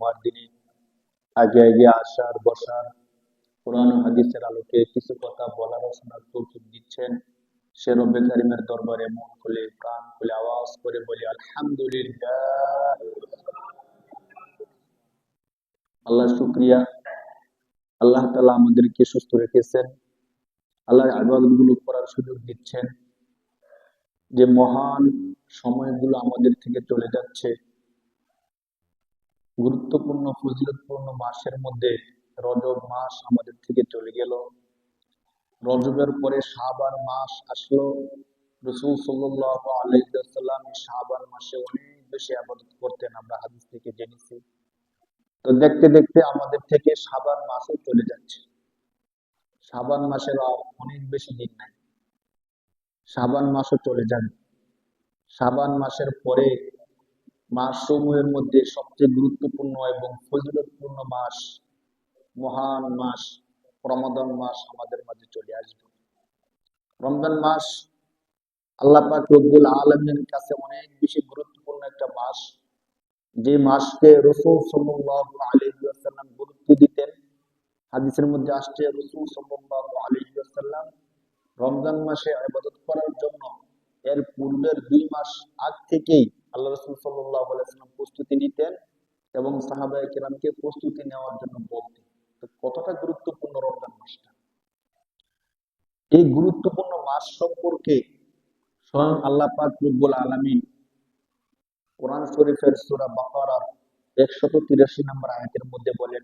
জুমার দিনে আগে আগে আসার বসার, কোরআন ও হাদিসের আলোকে কিছু কথা বলার ও শোনার তৌফিক দিচ্ছেন, সে রব্বে কারিমের দরবারে মন খুলে প্রাণ খুলে আওয়াজ করে বলি আলহামদুলিল্লাহ। আল্লাহ শুকরিয়া, আল্লাহ তাআলা আমাদেরকে সুস্থ রেখেছেন, আল্লাহ ইবাদত গুলো করার সুযোগ দিচ্ছেন। যে মহান সময়গুলো আমাদের থেকে চলে যাচ্ছে, গুরুত্বপূর্ণ ফজিলতপূর্ণ মাসের মধ্যে রজব মাস আমাদের থেকে চলে গেল। রজবের পরে শাবান মাস আসলো। রাসূল সাল্লাল্লাহু আলাইহি ওয়াসাল্লাম শাবান মাসে অনেক বেশি ইবাদত করতেন, আমরা হাদিস থেকে জেনেছি। তো দেখতে দেখতে আমাদের থেকে শাবান মাসও চলে যাচ্ছে। শাবান মাসের আর অনেক বেশি দিন নাই, শাবান মাসও চলে যাবে। শাবান মাসের পরে মাসসমূহের মধ্যে সবচেয়ে গুরুত্বপূর্ণ এবং ফজিলতপূর্ণ মাস, মহান মাস রমাদান মাস আমাদের মাঝে চলে আসবে। রমজান মাস আল্লাহ পাক রব্বুল আলামিনের কাছে অনেক বেশি গুরুত্বপূর্ণ একটা মাস, যে মাসকে রাসূল সাল্লাল্লাহু আলাইহি ওয়াসাল্লাম গুরুত্ব দিতেন। হাদিসের মধ্যে আসছে রাসূল সাল্লাল্লাহু আলাইহি ওয়াসাল্লাম রমজান মাসে ইবাদত করার জন্য এর পূর্বের 2 মাস আগ থেকেই আল্লাহ রাসূল সাল্লাল্লাহু আলাইহি ওয়াসাল্লাম প্রস্তুতি নিতেন এবং সাহাবায়ে কেরামকে প্রস্তুতি নেওয়ার জন্য বলতেন। তো কতটা গুরুত্বপূর্ণ রমজান মাসটা, এই গুরুত্বপূর্ণ মাস সম্পর্কে স্বয়ং আল্লাহ পাক রব্বুল আলামিন কোরআন শরীফের সূরা বাকারার 183 নম্বর আয়াতের মধ্যে বলেন,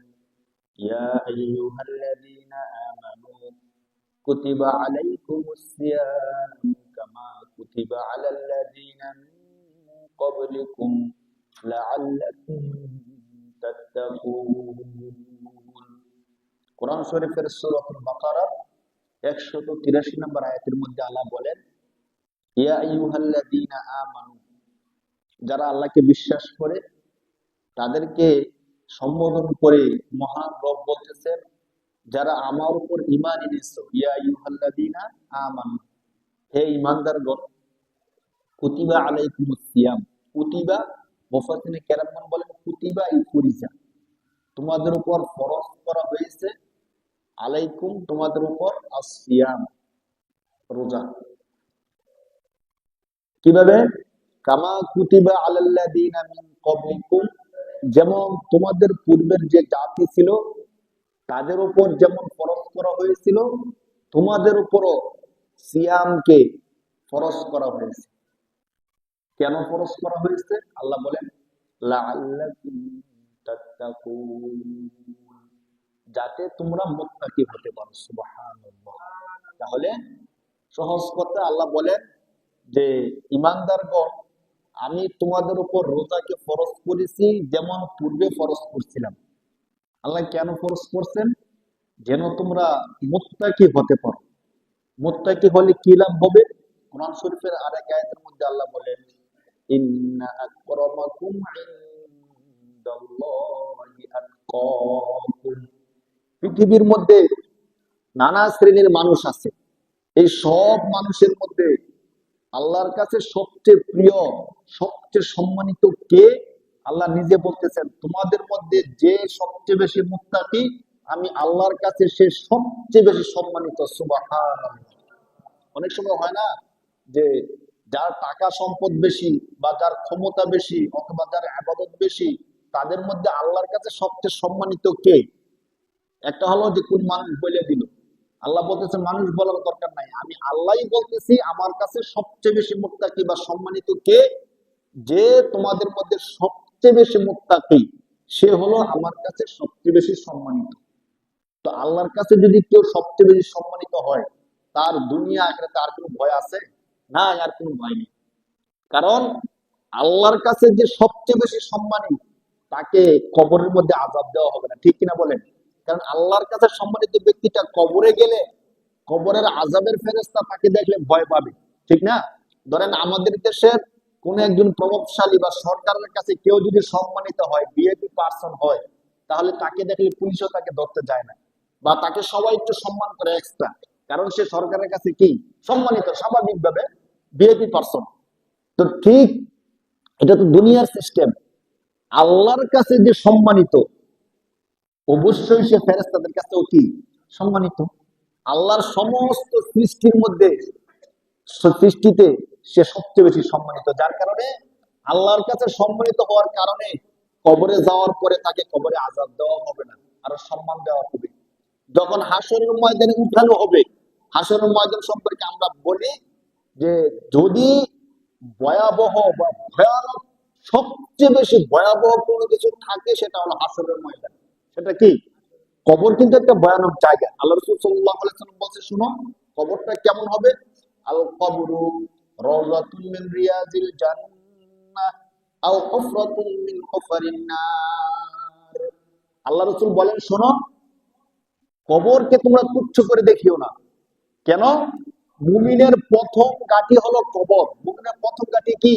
ইয়া আইয়ুহাল্লাযীনা আমানু কুতিবা আলাইকুমুস সিয়াম কামা কুতিবা আলাল্লাযীনা মিন ক্বাবলিকুম লাআল্লাকুম তাত্তাকুন। কোরআন শরীফের সূরাতুল বাকারার 183 নম্বর আয়াতের মধ্যে আল্লাহ বলেন, ইয়া আইয়ুহাল্লাযীনা আমানু, যারা আল্লাহকে বিশ্বাস করে তাদেরকে সম্বোধন করে মহান রব বলতেছেন, যারা আমার উপর ঈমান এনেছো, ইয়া আইয়ুহাল্লাযীনা আমানু, হে ঈমানদারগণ, কুতিবা আলাইকুমুস সিয়াম, কুতিবা মুফাসসিরিনে কেরামগণ বলেন কুতিবা ইফরিজা, তোমাদের উপর ফরজ করা হয়েছে, আলাইকুম তোমাদের উপর, আসিয়াম রোজা। কিভাবে? কামা কুতিবা আলাল্লাযীনা মিন ক্বাবলিকুম, যেমন তোমাদের পূর্বের যে জাতি ছিল তাদের উপর যেমন ফরজ করা হয়েছিল, তোমাদের উপরও সিয়ামকে ফরজ করা হয়েছে। কেন ফরজ করা হয়েছে? আল্লাহ বলেন লাআল্লাকুম তাত্তাকুন, যাতে তোমরা মুত্তাকি হতে পারো। সুবহানাল্লাহ। তাহলে সহজ কথা আল্লাহ বলেন যে ঈমানদারগণ, আমি তোমাদের উপর রোজাকে ফরজ করেছি যেমন পূর্বে ফরজ করছিলাম। আল্লাহ কেন ফরজ করছেন? যেন তোমরা মুত্তাকি হতে পারো। মুত্তাকি হলে কি লাভ হবে? কোরআন শরীফের আরেক আয়াতের মধ্যে আল্লাহ বলেন, ইন্না আকরামাকুম ইনদাল্লাহি আতকাকুম। পৃথিবীর মধ্যে নানা শ্রেণীর মানুষ আছে, এই সব মানুষের মধ্যে আল্লাহর কাছে সবচেয়ে প্রিয়, সবচেয়ে সম্মানিত কে? আল্লাহ নিজে বলতেছেন, তোমাদের মধ্যে যে সবচেয়ে বেশি মুত্তাকি, আমি আল্লাহর কাছে সে সবচেয়ে বেশি সম্মানিত। সুবহানাল্লাহ। অনেক সময় হয় না যে যার টাকা সম্পদ বেশি বা যার ক্ষমতা বেশি অথবা যার ইবাদত বেশি, তাদের মধ্যে আল্লাহর কাছে সবচেয়ে সম্মানিত কে? একটা হলো যে কোন মানুষ বলে দিল, আল্লাহ বলতেছে মানুষ বলার দরকার নাই, আমি আল্লাহই বলতেছি আমার কাছে সবচেয়ে বেশি মুত্তাকি বা সম্মানিত কে? যে তোমাদের মধ্যে সবচেয়ে বেশি মুত্তাকি, সে হলো আমার কাছে সবচেয়ে বেশি সম্মানিত। তো আল্লাহর কাছে যদি কেউ সবচেয়ে বেশি সম্মানিত হয়, তার দুনিয়া আখিরাতে আর কোনো ভয় আছে? না, আর কোনো ভয় নেই। কারণ আল্লাহর কাছে যে সবচেয়ে বেশি সম্মানী, তাকে কবরের মধ্যে আযাব দেওয়া হবে না, ঠিক কিনা বলেন? কারণ আল্লাহর কাছে সম্মানিত ব্যক্তিটা কবরে গেলে কবরের আযাবের ফেরেশতা তাকে দেখলে ভয় পাবে, ঠিক না? ধরেন আমাদের দেশের কোন একজন প্রভাবশালী বা সরকারের কাছে কেউ যদি সম্মানিত হয়, ভিআইপি পার্সন হয়, তাহলে তাকে দেখলে পুলিশও তাকে ধরতে যায় না, বা তাকে সবাই একটু সম্মান করে এক্সট্রা, কারণ সে সরকারের কাছে কি সম্মানিত, স্বাভাবিকভাবে ভিআইপি পার্সন। তো ঠিক এটা তো দুনিয়ার সিস্টেম। আল্লাহর কাছে যে সম্মানিত, অবশ্যই সে ফেরেশতাদের কাছেও কি সম্মানিত। আল্লাহর সমস্ত সৃষ্টির মধ্যে, সৃষ্টিতে সে সবচেয়ে বেশি সম্মানিত, যার কারণে আল্লাহর কাছে সম্মানিত হওয়ার কারণে কবরে যাওয়ার পরে তাকে কবরে আযাব দেওয়া হবে না, আরো সম্মান দেওয়া হবে। যখন হাসরের ময়দানে উঠানো হবে, হাসরের ময়দান সম্পর্কে আমরা বলি যে যদি ভয়াবহ বা ভয়ানক, সবচেয়ে বেশি ভয়াবহ কোনো কিছু থাকে সেটা হলো হাসরের ময়দান। সেটা কি? কবর কিন্তু একটা ভয়ানক জায়গা। আল্লাহ রাসূল সাল্লাল্লাহু আলাইহি ওয়াসাল্লাম বলছে, শুনো কবরটা কেমন হবে। আল কবরু রাওযাতুন মিন রিয়াজিল জান্নাহ আও হুফরাতুন মিন হুফারিন নার। আল্লাহ রাসূল বলেন, শোনো, কবরকে তোমরা তুচ্ছ করে দেখিও না। কেন? মুমিনের প্রথম ঘাঁটি হলো কবর। মুমিনের প্রথম ঘাঁটি কি?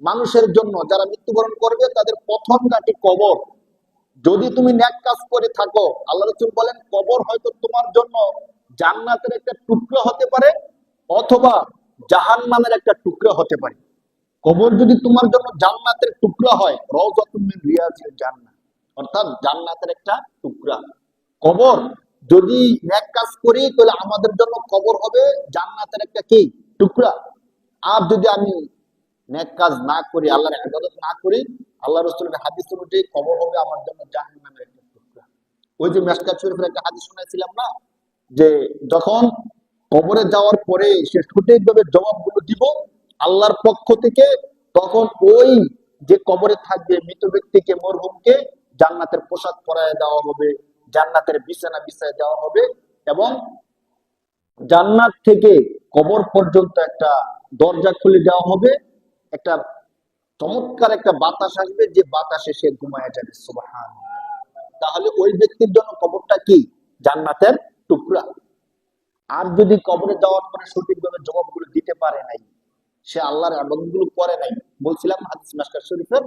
মানুষের জন্য যারা মৃত্যুবরণ করবে তাদের প্রথম ঘাঁটি কবর। যদি তুমি নেক কাজ করে থাকো, আল্লাহ রাসূল বলেন কবর হয়তো তোমার জন্য জান্নাতের একটা টুকরো হতে পারে অথবা জাহান্নামের একটা টুকরো হতে পারে। কবর যদি তোমার জন্য জান্নাতের টুকরা হয়, রাওযাতুম মিন রিয়াজিল জান্নাহ, অর্থাৎ জান্নাতের একটা টুকরা। কবর যদি নেক কাজ করি তাহলে আমাদের জন্য কবর হবে জান্নাতের একটা কি টুকরা। আর যদি আমি নেক কাজ না করি, আল্লাহর ইবাদত না করি, আল্লাহ রাসূলের হাদিস অনুযায়ী কবর হবে আমার জন্য জাহান্নামের একটা টুকরা। ওই যে মিশকাত শরীফের একটা হাদিস শুনেছিলাম না, যে যখন কবরে যাওয়ার পরে সে সঠিকভাবে জবাবগুলো দিব আল্লাহর পক্ষ থেকে, তখন ওই যে কবরে থাকবে মৃত ব্যক্তিকে, মরহুমকে জান্নাতের পোশাক পরায় দেওয়া হবে, জান্নাতের বিছানা বিছায় দেওয়া হবে, এবং জান্নাত থেকে কবর পর্যন্ত একটা দরজা খুলে দেওয়া হবে। একটা চমৎকার একটা বাতাস আসবে, যে বাতাসে সে ঘুমায় যাবে। সুবহানাল্লাহ। তাহলে ওই ব্যক্তির জন্য কবরটা কি? জান্নাতের টুকরা। আর যদি কবরে যাওয়ার পরে সঠিকভাবে জবাবগুলো দিতে পারে নাই, সে আল্লাহর ইবাদতগুলো করে নাই, বলছিলাম হাদিস মিশকাত শরীফের,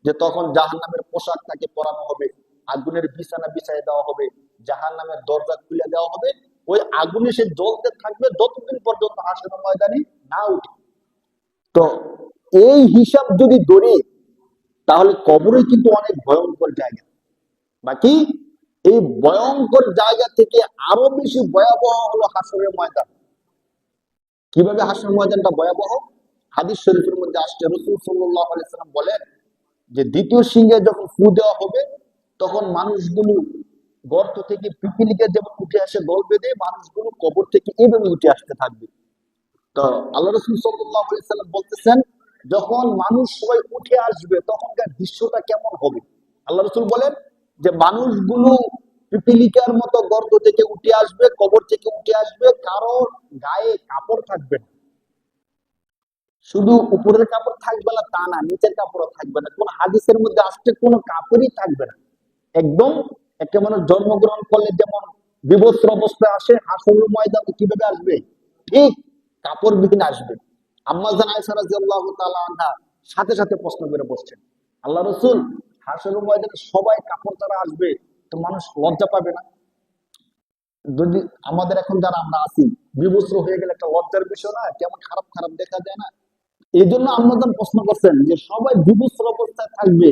যে তখন জাহান্নামের পোশাক তাকে পরানো হবে, আগুনের বিছানা বিছায় দেওয়া হবে, জাহান্নামের দরজা খুলে দেওয়া হবে। ওই আগুনে সে জ্বলতে থাকবে যতদিন পর্যন্ত হাসরের ময়দানে না উঠে। তো এই হিসাব যদি ধরি, তাহলে কবরই কিন্তু অনেক ভয়ঙ্কর জায়গা। বাকি এই ভয়ঙ্কর জায়গা থেকে আরো বেশি ভয়াবহ হলো হাসরের ময়দান। কিভাবে হাসরের ময়দানটা ভয়াবহ? হাদিস শরীফের মধ্যে আসছে, রাসূল সাল্লাল্লাহু আলাইহি সাল্লাম বলেন যে দ্বিতীয় সিংহে যখন ফু দেওয়া হবে, তখন মানুষগুলো গর্ত থেকে পিপিলিকা যেমন উঠে আসে দল বেঁধে, মানুষগুলো কবর থেকে এভাবে উঠে আসতে থাকবে। তো আল্লাহ রাসূল সাল্লাল্লাহু আলাইহি সাল্লাম বলতেছেন, যখন মানুষ সবাই উঠে আসবে তখনকার দৃশ্যটা কেমন হবে। আল্লাহ রাসূল বলেন যে মানুষগুলো পিপিলিকার মতো গর্ত থেকে উঠে আসবে, কবর থেকে উঠে আসবে, কারোর গায়ে কাপড় থাকবে না। শুধু উপরের কাপড় থাকবে না তা না, নিচের কাপড়ও থাকবে না। কোন হাদিসের মধ্যে আসছে কোনো কাপড়ই থাকবে না। একদম একটা মানুষ জন্মগ্রহণ করলে যেমন বিবস্ত্র অবস্থায় আসে, হাসরের ময়দানে কিভাবে আসবে? ঠিক কাপড়বিহীন আসবে। আম্মা জান আয়েশা রাদিয়াল্লাহু তাআলা আনহা সাথে সাথে প্রশ্ন করে বসছেন, আল্লাহ রাসূল, হাসরের ময়দানে সবাই কাপড় ছাড়া আসবে, তো মানুষ লজ্জা পাবে না? যদি আমাদের এখন যারা আমরা আছি, বিবস্ত্র হয়ে গেলে একটা লজ্জার বিষয় না? কেমন খারাপ খারাপ দেখা যায় না? এই জন্য আম্মাজান প্রশ্ন করছেন যে সবাই বিবস্ত্র অবস্থায় থাকবে,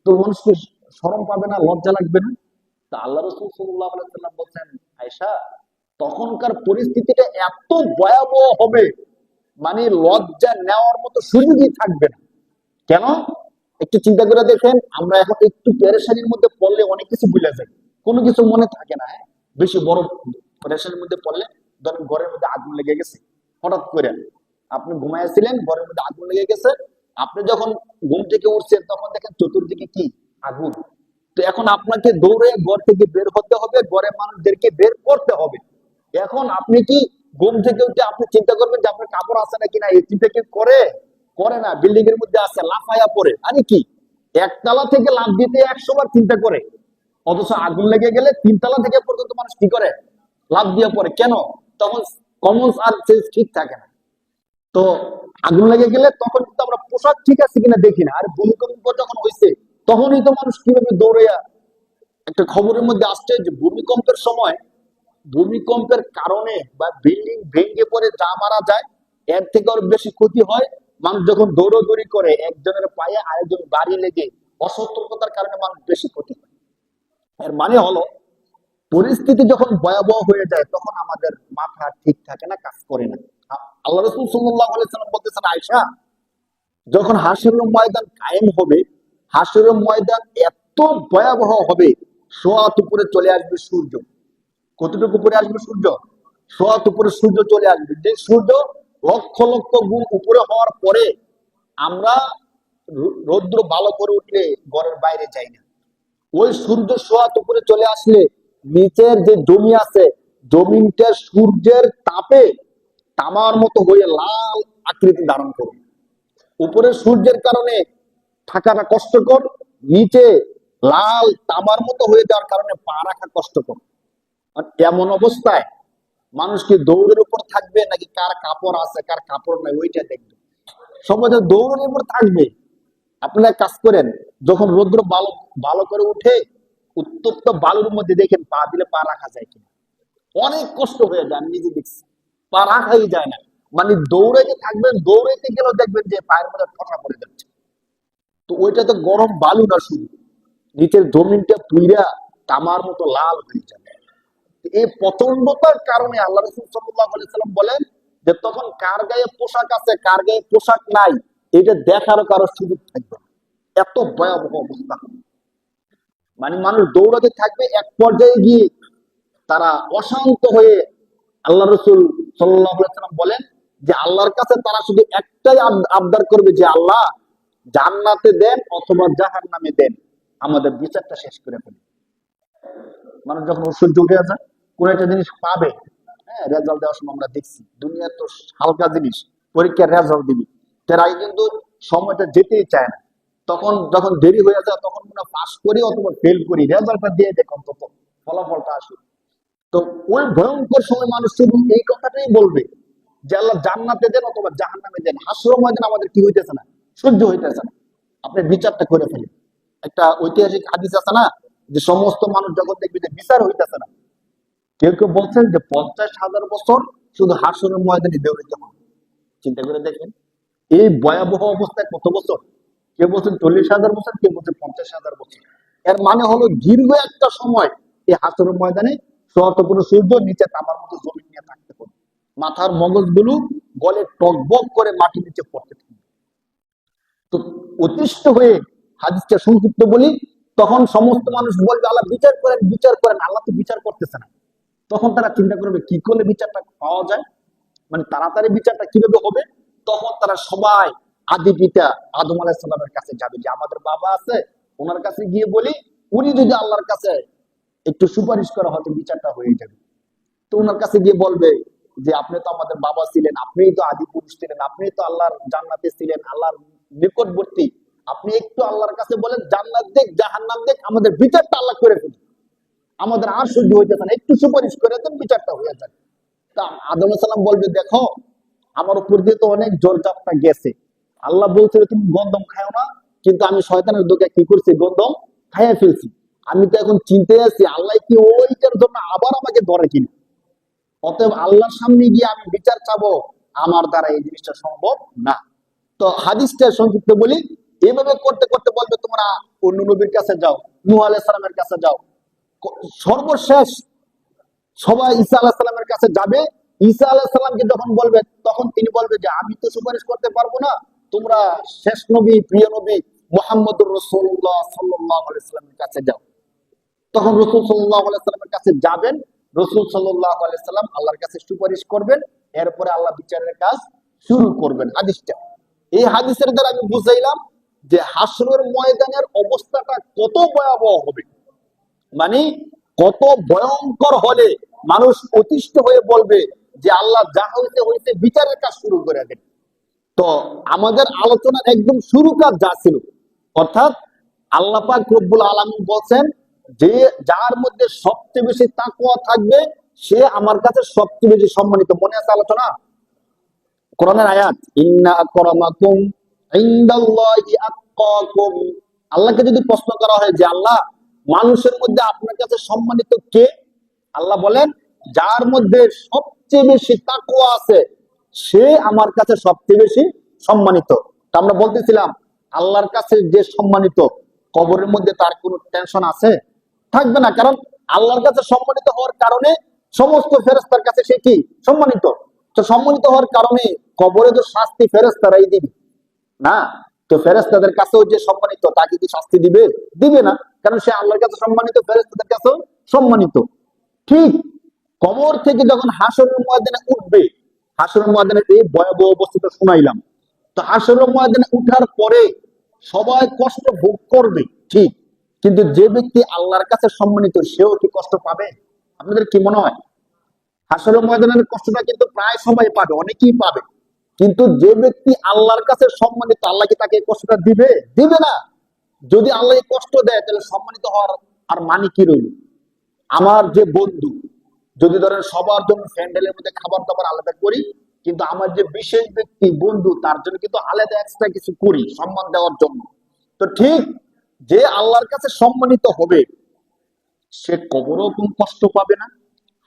তো মানুষকে শরম পাবে না, লজ্জা লাগবে না? তা আল্লাহ রাসূল সাল্লাল্লাহু আলাইহি ওয়াসাল্লাম বলছেন, আয়েশা, তখনকার পরিস্থিতিটা এত ভয়াবহ হবে, মানে লজ্জা নেওয়ার মতো সুযোগই থাকবে না। কেন? একটু চিন্তা করে দেখেন, আমরা এখন একটু পেরেশানির মধ্যে পড়লে অনেক কিছু ভুলে যাই, কোনো কিছু মনে থাকে না। হ্যাঁ, বেশি বড় পেরেশানির মধ্যে পড়লে, ধরেন ঘরের মধ্যে আগুন লেগে গেছে, হঠাৎ করে আপনি ঘুমাইছিলেন, ঘরের মধ্যে আগুন লেগে গেছে, আপনি যখন ঘুম থেকে উঠছেন তখন দেখেন চতুর্দিকে কি আগুন। তো এখন আপনাকে দৌড়ে ঘর থেকে বের হতে হবে, ঘরের মানুষদেরকে বের করতে হবে। এখন আপনি কি ঘুম থেকে উঠে আপনি চিন্তা করবেন যে আপনার কাপড় আছে নাকি না? এই চিন্তা কি করে? করে না। বিল্ডিং এর মধ্যে আছে, লাফায়া পড়ে, আরে কি একতলা থেকে লাফ দিতে 100 বার চিন্তা করে, অথচ আগুন লেগে গেলে 3 তলা থেকে পর্যন্ত মানুষ কি করে? লাফ দিয়ে পড়ে। কেন? তখন কমন আর সেন্স ঠিক থাকে না। তো আগুন লেগে গেলে তখন কিন্তু আমরা পোশাক ঠিক আছে কিনা দেখি না। আর ভূমিকম্প যখন হয়েছে তখনই তো মানুষ কিভাবে দৌড়াইয়া, একটা খবরের মধ্যে আসছে যে ভূমিকম্পের সময়, ভূমিকম্পের কারণে বা বিল্ডিং ভেঙে পড়ে যা মারা যায়, এর থেকে আরো বেশি ক্ষতি হয় মানুষ যখন দৌড়াদৌড়ি করে, একজনের পায়ে আরেকজন বাড়ি লেগে অসতর্কতার কারণে মানুষ বেশি ক্ষতি হয়। এর মানে হলো, পরিস্থিতি যখন ভয়াবহ হয়ে যায় তখন আমাদের মাথা ঠিক থাকে না, কাজ করে না। আল্লাহ রাসূল সাল্লাল্লাহু আলাইহি সাল্লাম বলতেছেন, আয়েশা, যখন হাসরের ময়দান কায়েম হবে, হাসরের ময়দান এত ভয়াবহ হবে, সোয়াত উপরে চলে আসবে সূর্য। কতটুকু উপরে আসবে সূর্য? সোয়াত উপরে সূর্য চলে আসবে। যে সূর্য লক্ষ লক্ষ গুণ উপরে হওয়ার পরে আমরা রৌদ্র ভালো করে উঠলে ঘরের বাইরে যাই না। ওই সূর্য সোয়াত উপরে চলে আসলে নিচের যে জমি আছে, জমিনটা সূর্যের তাপে তামার মতো হয়ে লাল আকৃতি ধারণ করবে। উপরে সূর্যের কারণে থাকাটা কষ্টকর, নিচে লাল তামার মতো হয়ে যাওয়ার কারণে পা রাখা কষ্টকর। আর এমন অবস্থায় মানুষ কি দৌড়ের উপর থাকবে নাকি কার কাপড় আছে কার কাপড় নাই ওইটা দেখবে? সবাই তো দৌড়ের উপর থাকবে। আপনারা কাজ করেন, যখন রৌদ্র ভালো ভালো করে উঠে উত্তপ্ত বালুর মধ্যে দেখেন পা দিলে পা রাখা যায় কিনা, অনেক কষ্ট হয়ে যায়। আমি নিজে দেখছি, পা রাখাই যায় না। মানে দৌড়াইতে থাকবেন, দৌড়াইতে গেলেও দেখবেন যে পায়ের মধ্যে ঠসা পড়ে যাচ্ছে। তো ওইটা তো গরম বালু না, শুধু নিচের জমিনটা পুইরা তামার মতো লাল হয়ে যাবে। এই প্রচন্ডতার কারণে আল্লাহ রাসূল সাল্লাল্লাহু আলাইহি সাল্লাম বলেন যে তখন কার গায়ে পোশাক আছে কার গায়ে পোশাক নাই এটা দেখারও কারো সুযোগ থাকবে না। এত ভয়াবহ অবস্থা। মানে মানুষ দৌড়াতে থাকবে, এক পর্যায়ে গিয়ে তারা অশান্ত হয়ে, আল্লাহ রাসূল সাল্লাল্লাহু আলাইহি সাল্লাম বলেন যে আল্লাহর কাছে তারা শুধু একটাই আবদার করবে যে আল্লাহ জান্নাতে দেন অথবা জাহান্নামে দেন, আমাদের বিচারটা শেষ করে ফেলুন। মানুষ যখন ঐশ্বর্য উঠে আছে, কোন একটা জিনিস পাবে, হ্যাঁ, রেজাল্ট দেওয়ার সময় আমরা দেখছি দুনিয়ার তো হালকা জিনিস, পরীক্ষার রেজাল্ট দিবি, তার আগে কিন্তু সময়টা যেতেই চায় না। তখন যখন দেরি হয়ে যায় তখন মনে পাস করি অথবা ফেল করি, রেজাল্টটা দিয়ে দেখ অন্তত ফলাফলটা আসুক। তো ওই ভয়ঙ্কর সময় মানুষ শুধু এই কথাটাই বলবে যে আল্লাহ জান্নাতে দেন অথবা জাহান্নামে দেন। হাসর ময়দান আমাদের কি হইতেছে না, সহ্য হইতেছে না। আপনি বিচারটা করে ফেলেন। একটা ঐতিহাসিক হাদিস আছে না, যে সমস্ত মানুষ যখন দেখবে যে বিচার হইতেছে না, কেউ কেউ বলছেন যে 50,000 বছর শুধু হাসরের ময়দানে দৌড়াইতে হবে। চিন্তা করে দেখেন এই ভয়াবহ অবস্থায় কত বছর। কেউ বলছেন 40,000 বছর, কেউ বলছেন 50,000 বছর। এর মানে হলো দীর্ঘ একটা সময় এই হাসরের ময়দানে সহস্রপুর সূর্য নিচে তামার মতো জমি নিয়ে থাকতে হবে। মাথার মগজগুলো গলে টকবক করে মাটি নিচে পড়তে থাকবে। তো অতিষ্ঠ হয়ে হাদিসটা সংক্ষিপ্ত বলি, তখন সমস্ত মানুষ বলবে আল্লাহ বিচার করেন, বিচার করেন। আল্লাহ তো বিচার করতেছে না। তখন তারা চিন্তা করবে কি করলে বিচারটা পাওয়া যায়, মানে তাড়াতাড়ি বিচারটা কিভাবে হবে। তখন তারা সবাই আদি পিতা আদম আলাইহিস সালামের কাছে যাবে, যে আমাদের বাবা আছে, ওনার কাছে গিয়ে বলি, উনি যদি আল্লাহর কাছে একটু সুপারিশ করা হয়তো বিচারটা হয়ে যাবে। তো ওনার কাছে গিয়ে বলবে যে আপনি তো আমাদের বাবা ছিলেন, আপনিই তো আদি পুরুষ ছিলেন, আপনিই তো আল্লাহর জান্নাতে ছিলেন, আল্লাহর নিকটবর্তী, আপনি একটু আল্লাহর কাছে বলেন জান্নাত দেখ জাহান্নাম দেখ, আমাদের বিচারটা আল্লাহ করে ফেলুন, আমাদের আর সহ্য হইতেছে না, একটু সুপারিশ করে দেন, বিচারটা হয়ে যাবে। তা আদম আলাইহিস সালাম বলবে দেখো আমার উপর দিয়ে তো অনেক জোর চাপটা গেছে, আল্লাহ বলছিল তুমি গন্ধম খাও না, কিন্তু আমি শয়তানের দোকে কি করছি, গন্ধম খাইয়া ফেলছি। আমি তো এখন চিন্তায় আছি আল্লাহ কি ওইটার জন্য আবার আমাকে ধরে কিনা। অতএব আল্লাহর সামনে গিয়ে আমি বিচার চাবো, আমার দ্বারা এই জিনিসটা সম্ভব না। তো হাদিসটা সংক্ষিপ্ত বলি, এভাবে করতে করতে বলবে তোমরা অন্য নবীর কাছে যাও, নূহ আলাইহিস সালামের কাছে যাও। সর্বশেষ সবাই ঈসা আলাইহিস সালামের কাছে যাবে। ঈসা আলাইহিস সালামকে যখন বলবে তখন তিনি বলবে যে আমি তো সুপারিশ করতে পারবো না, তোমরা শেষ নবী প্রিয় নবী মুহাম্মদুর রাসূলুল্লাহ সাল্লাল্লাহু আলাইহি ওয়াসাল্লামের কাছে যাও। তখন রাসূল সাল্লাল্লাহু আলাইহি ওয়াসাল্লামের কাছে যাবেন, রাসূল সাল্লাল্লাহু আলাইহি ওয়াসাল্লাম আল্লাহর কাছে সুপারিশ করবেন, এরপরে আল্লাহ বিচারের কাজ শুরু করবেন। হাদিসটা, এই হাদিসের দ্বারা আমি বুঝাইলাম যে হাসরের ময়দানের অবস্থাটা কত ভয়াবহ হবে, মানে কত ভয়ঙ্কর হলে মানুষ অতিষ্ঠ হয়ে বলবে যে আল্লাহ যা হইতে হইতে বিচারের কাজ শুরু করে দেন। তো আমাদের আলোচনার একদম শুরু কাজ যা ছিল, অর্থাৎ আল্লাহ পাক রব্বুল আলামিন বলছেন যে যার মধ্যে সবচেয়ে বেশি তাকওয়া থাকবে সে আমার কাছে সবচেয়ে বেশি সম্মানিত। মনে আছে আলোচনা, কোরআনের আয়াত, ইন্না আকরামাকুম ইনদাল্লাহি আতকাকুম। আল্লাহকে যদি প্রশ্ন করা হয় যে আল্লাহ মানুষের মধ্যে আপনার কাছে সম্মানিত কে, আল্লাহ বলেন যার মধ্যে সবচেয়ে বেশি তাকওয়া আছে সে আমার কাছে সবচেয়ে বেশি সম্মানিত। তা আমরা বলতেছিলাম আল্লাহর কাছে যে সম্মানিত কবরের মধ্যে তার কোনো টেনশন আছে? থাকবে না, কারণ আল্লাহর কাছে সম্মানিত হওয়ার কারণে সমস্ত ফেরেশতার কাছে সে কি সম্মানিত। তো সম্মানিত হওয়ার কারণে কবরে তো শাস্তি ফেরেশতারাই দিবে না, তো ফেরেশতাদের কাছেও যে সম্মানিত তাকে কি শাস্তি দিবে? দিবে না, কারণ সে আল্লাহর কাছে সম্মানিত, ফেরেশতাদের কাছেও সম্মানিত। ঠিক কবর থেকে যখন হাসরের ময়দানে উঠবে, হাসরের ময়দানের এই ভয়াবহ অবস্থাটা শুনাইলাম, তো হাসরের ময়দানে উঠার পরে সবাই কষ্ট ভোগ করবে, ঠিক, কিন্তু যে ব্যক্তি আল্লাহর কাছে সম্মানিত সেও কি কষ্ট পাবে? আপনাদের কি মনে হয়? হাসরের ময়দানের কষ্টটা কিন্তু প্রায় সবাই পাবে, অনেকেই পাবে, কিন্তু যে ব্যক্তি আল্লাহর কাছে সম্মানিত, আল্লাহ কি তাকে এই কষ্টটা দিবে? দিবে না। যদি আল্লাহ এই কষ্ট দেয় তাহলে সম্মানিত হওয়ার আর মানে কি রইল? আমার যে বন্ধু, যদি ধরেন সবার জন্য স্যান্ডেলের মধ্যে খাবার দাবার আলাদা করি, কিন্তু আমার যে বিশেষ ব্যক্তি বন্ধু তার জন্য কিন্তু আলাদা এক্সট্রা কিছু করি সম্মান দেওয়ার জন্য। তো ঠিক যে আল্লাহর কাছে সম্মানিত হবে সে কবরও কোন কষ্ট পাবে না,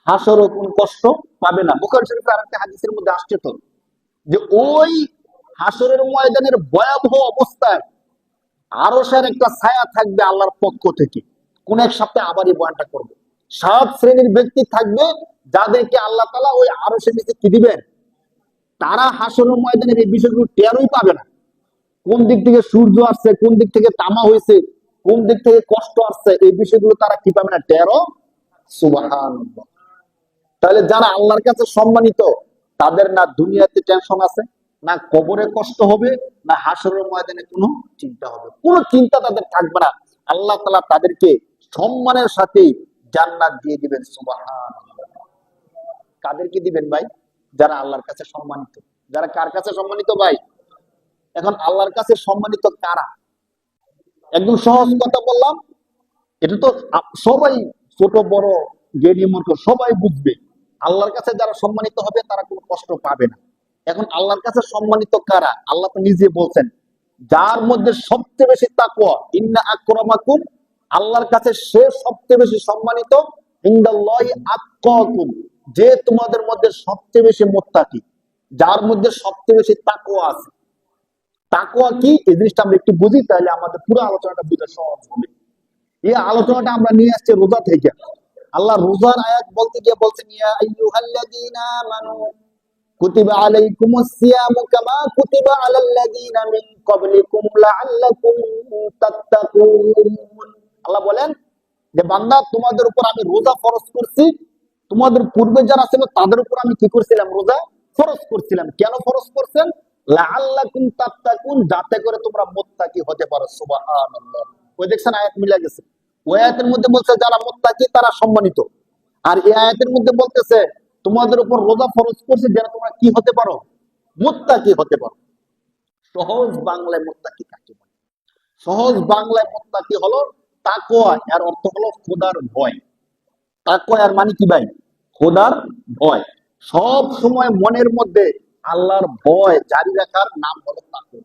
হাসরও কোন কষ্ট পাবে না। বুখারী শরীফের আরেকটা হাদিসের মধ্যে আসছে তো, যে ওই হাসরের ময়দানের ভয়াবহ অবস্থায় আরশের একটা ছায়া থাকবে আল্লাহর পক্ষ থেকে। কোন এক সপ্তাহে আবার এই বয়ানটা করবো। 7 শ্রেণীর ব্যক্তি থাকবে যাদেরকে আল্লাহ তাআলা ওই আরশের নিচে কি দিবেন, তারা হাসরের ময়দানের এই বিষয়গুলো টেরই পাবে না। কোন দিক থেকে সূর্য আসছে, কোন দিক থেকে তামা হয়েছে, কোন দিক থেকে কষ্ট আসছে, এই বিষয়গুলো তারা কি পাবে না, টেরও। সুবহানাল্লাহ। তাহলে যারা আল্লাহর কাছে সম্মানিত তাদের না দুনিয়াতে টেনশন আছে, না কবরে কষ্ট হবে, না হাসরের ময়দানে কোনো চিন্তা হবে, কোনো চিন্তা তাদের থাকবে না। আল্লাহ তাআলা তাদেরকে সম্মানের সাথে জান্নাত দিয়ে দিবেন। সুবহানাল্লাহ। কাদেরকে দিবেন ভাই? যারা আল্লাহর কাছে সম্মানিত। যারা কার কাছে সম্মানিত ভাই? এখন আল্লাহর কাছে সম্মানিত কারা? একদম সহজ কথা বললাম, এটা তো সবাই, ছোট বড় জ্ঞানী মূর্খ সবাই বুঝবে। আল্লাহর কাছে যারা সম্মানিত হবে তারা কোনো কষ্ট পাবে না। এখন আল্লাহর কাছে সম্মানিত কারা? আল্লাহ তো নিজে বলছেন, যার মধ্যে সবচেয়ে বেশি তাকওয়া, ইন্না আকরামাকুম, আল্লাহর কাছে সে সবচেয়ে বেশি সম্মানিত, ইনদাল্লাহি আতকাকুম, যে তোমাদের মধ্যে সবচেয়ে বেশি মুত্তাকি, যার মধ্যে সবচেয়ে বেশি তাকওয়া আছে। তাকওয়া কি এই জিনিসটা আমরা একটু বুঝি, তাহলে আমাদের পুরো আলোচনাটা বোঝা সহজ হবে। এই আলোচনাটা আমরা নিয়ে আসছি রোজা থেকে। আল্লাহ রোজার আয়াত বলতে গিয়ে বলছেন, ইয়া আইয়ুহাল্লাযীনা আমানু কুতিবা আলাইকুমুস সিয়ামু কামা কুতিবা আলাল্লাযীনা মিন ক্বাবলিকুম লাআল্লাকুম তাত্তাকুন। আল্লাহ বলেন যে বান্দা, তোমাদের উপর আমি রোজা ফরজ করছি, তোমাদের পূর্বে যারা ছিল তাদের উপর আমি কি করছিলাম, রোজা ফরজ করছিলাম। কেন ফরজ করছেন? লাআল্লাকুম তাত্তাকুন, যাতে করে তোমরা মুত্তাকি হতে পারো। সুবহানাল্লাহ। ওই দেখছেন আয়াত মিলে গেছে। ওই আয়াতের মধ্যে বলছে যারা মুত্তাকি তারা সম্মানিত, আর এই আয়াতের মধ্যে বলতেছে তোমাদের উপর রোজা ফরজ করছে যেন তোমরা কি হতে পারো, মুত্তাকি হতে পারো। সহজ বাংলায় মুত্তাকি কাকে বলে? সহজ বাংলায় মুত্তাকি হলো তাকওয়া, এর অর্থ হলো খোদার ভয়। তাকওয়া এর মানে কি ভাই? খোদার ভয়। সব সময় মনের মধ্যে আল্লাহর ভয় জারি রাখার নাম হলো তাকওয়া।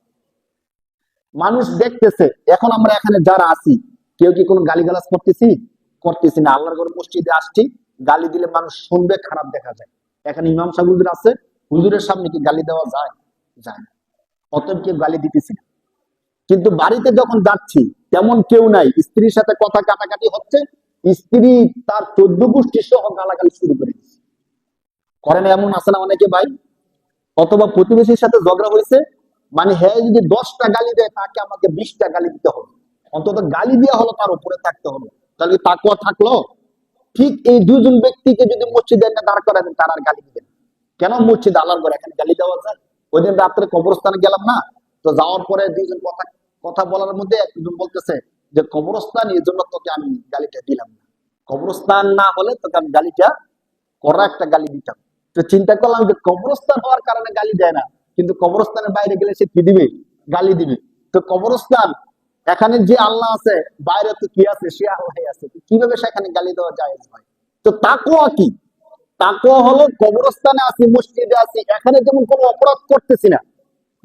মানুষ দেখতেছে, এখন আমরা এখানে যারা আছি কেউ কি কোনো গালিগালাজ করতেছি? করতেছি না। আল্লাহর ঘরে মসজিদে আসছি, গালি দিলে মানুষ শুনবে, খারাপ দেখা যায়। এখানে ইমাম সাহেব হুজুর আছে, হুজুরের সামনে কি গালি দেওয়া যায়? যায় না। অতএব কেউ গালি দিতেছি না। কিন্তু বাড়িতে যখন যাচ্ছি তেমন কেউ নাই, স্ত্রীর সাথে কথা কাটাকাটি হচ্ছে, স্ত্রী তার 14 গোষ্ঠী সহ গালাগালি শুরু করে দিচ্ছে। করেন এমন আছে না অনেকে ভাই? অথবা প্রতিবেশীর সাথে ঝগড়া হয়েছে, মানে হ্যাঁ যদি 10টা গালি দেয় তাকে আমাকে 20টা গালি দিতে হবে, অন্তত গালি দেওয়া হলো তার উপরে থাকতে হবে। তাহলে কি তাকওয়া থাকলো? ঠিক এই দুজন ব্যক্তিকে যদি মসজিদে এনে দাঁড় করায় দেন, তার আর গালি দিবেন কেন? মসজিদ আল্লাহর ঘর, এখানে গালি দেওয়া যায়? ওই দিন রাত্রে কবরস্থানে গেলাম না, তো যাওয়ার পরে দুইজন কথা কথা বলার মধ্যে একজন বলতেছে যে কবরস্থান, এই জন্য তোকে আমি গালিটা দিলাম না, কবরস্থান না হলে তোকে আমি গালিটা কড়া একটা গালি দিতাম। তো চিন্তা করলাম যে কবরস্থান হওয়ার কারণে গালি দেয় না, কিন্তু কবরস্থানের বাইরে গেলে সে কি দিবে? গালি দিবে। তো কবরস্থান, এখানে যে আল্লাহ আছে, বাইরে তো কি আছে? সে আল্লাহ আছে, কিভাবে সেখানে গালি দেওয়া যায় ভাই? তো তাকওয়া কি? তাকওয়া হলো কবরস্থানে আছি, মসজিদে আছি, এখানে যেমন কোনো অপরাধ করতেছি না,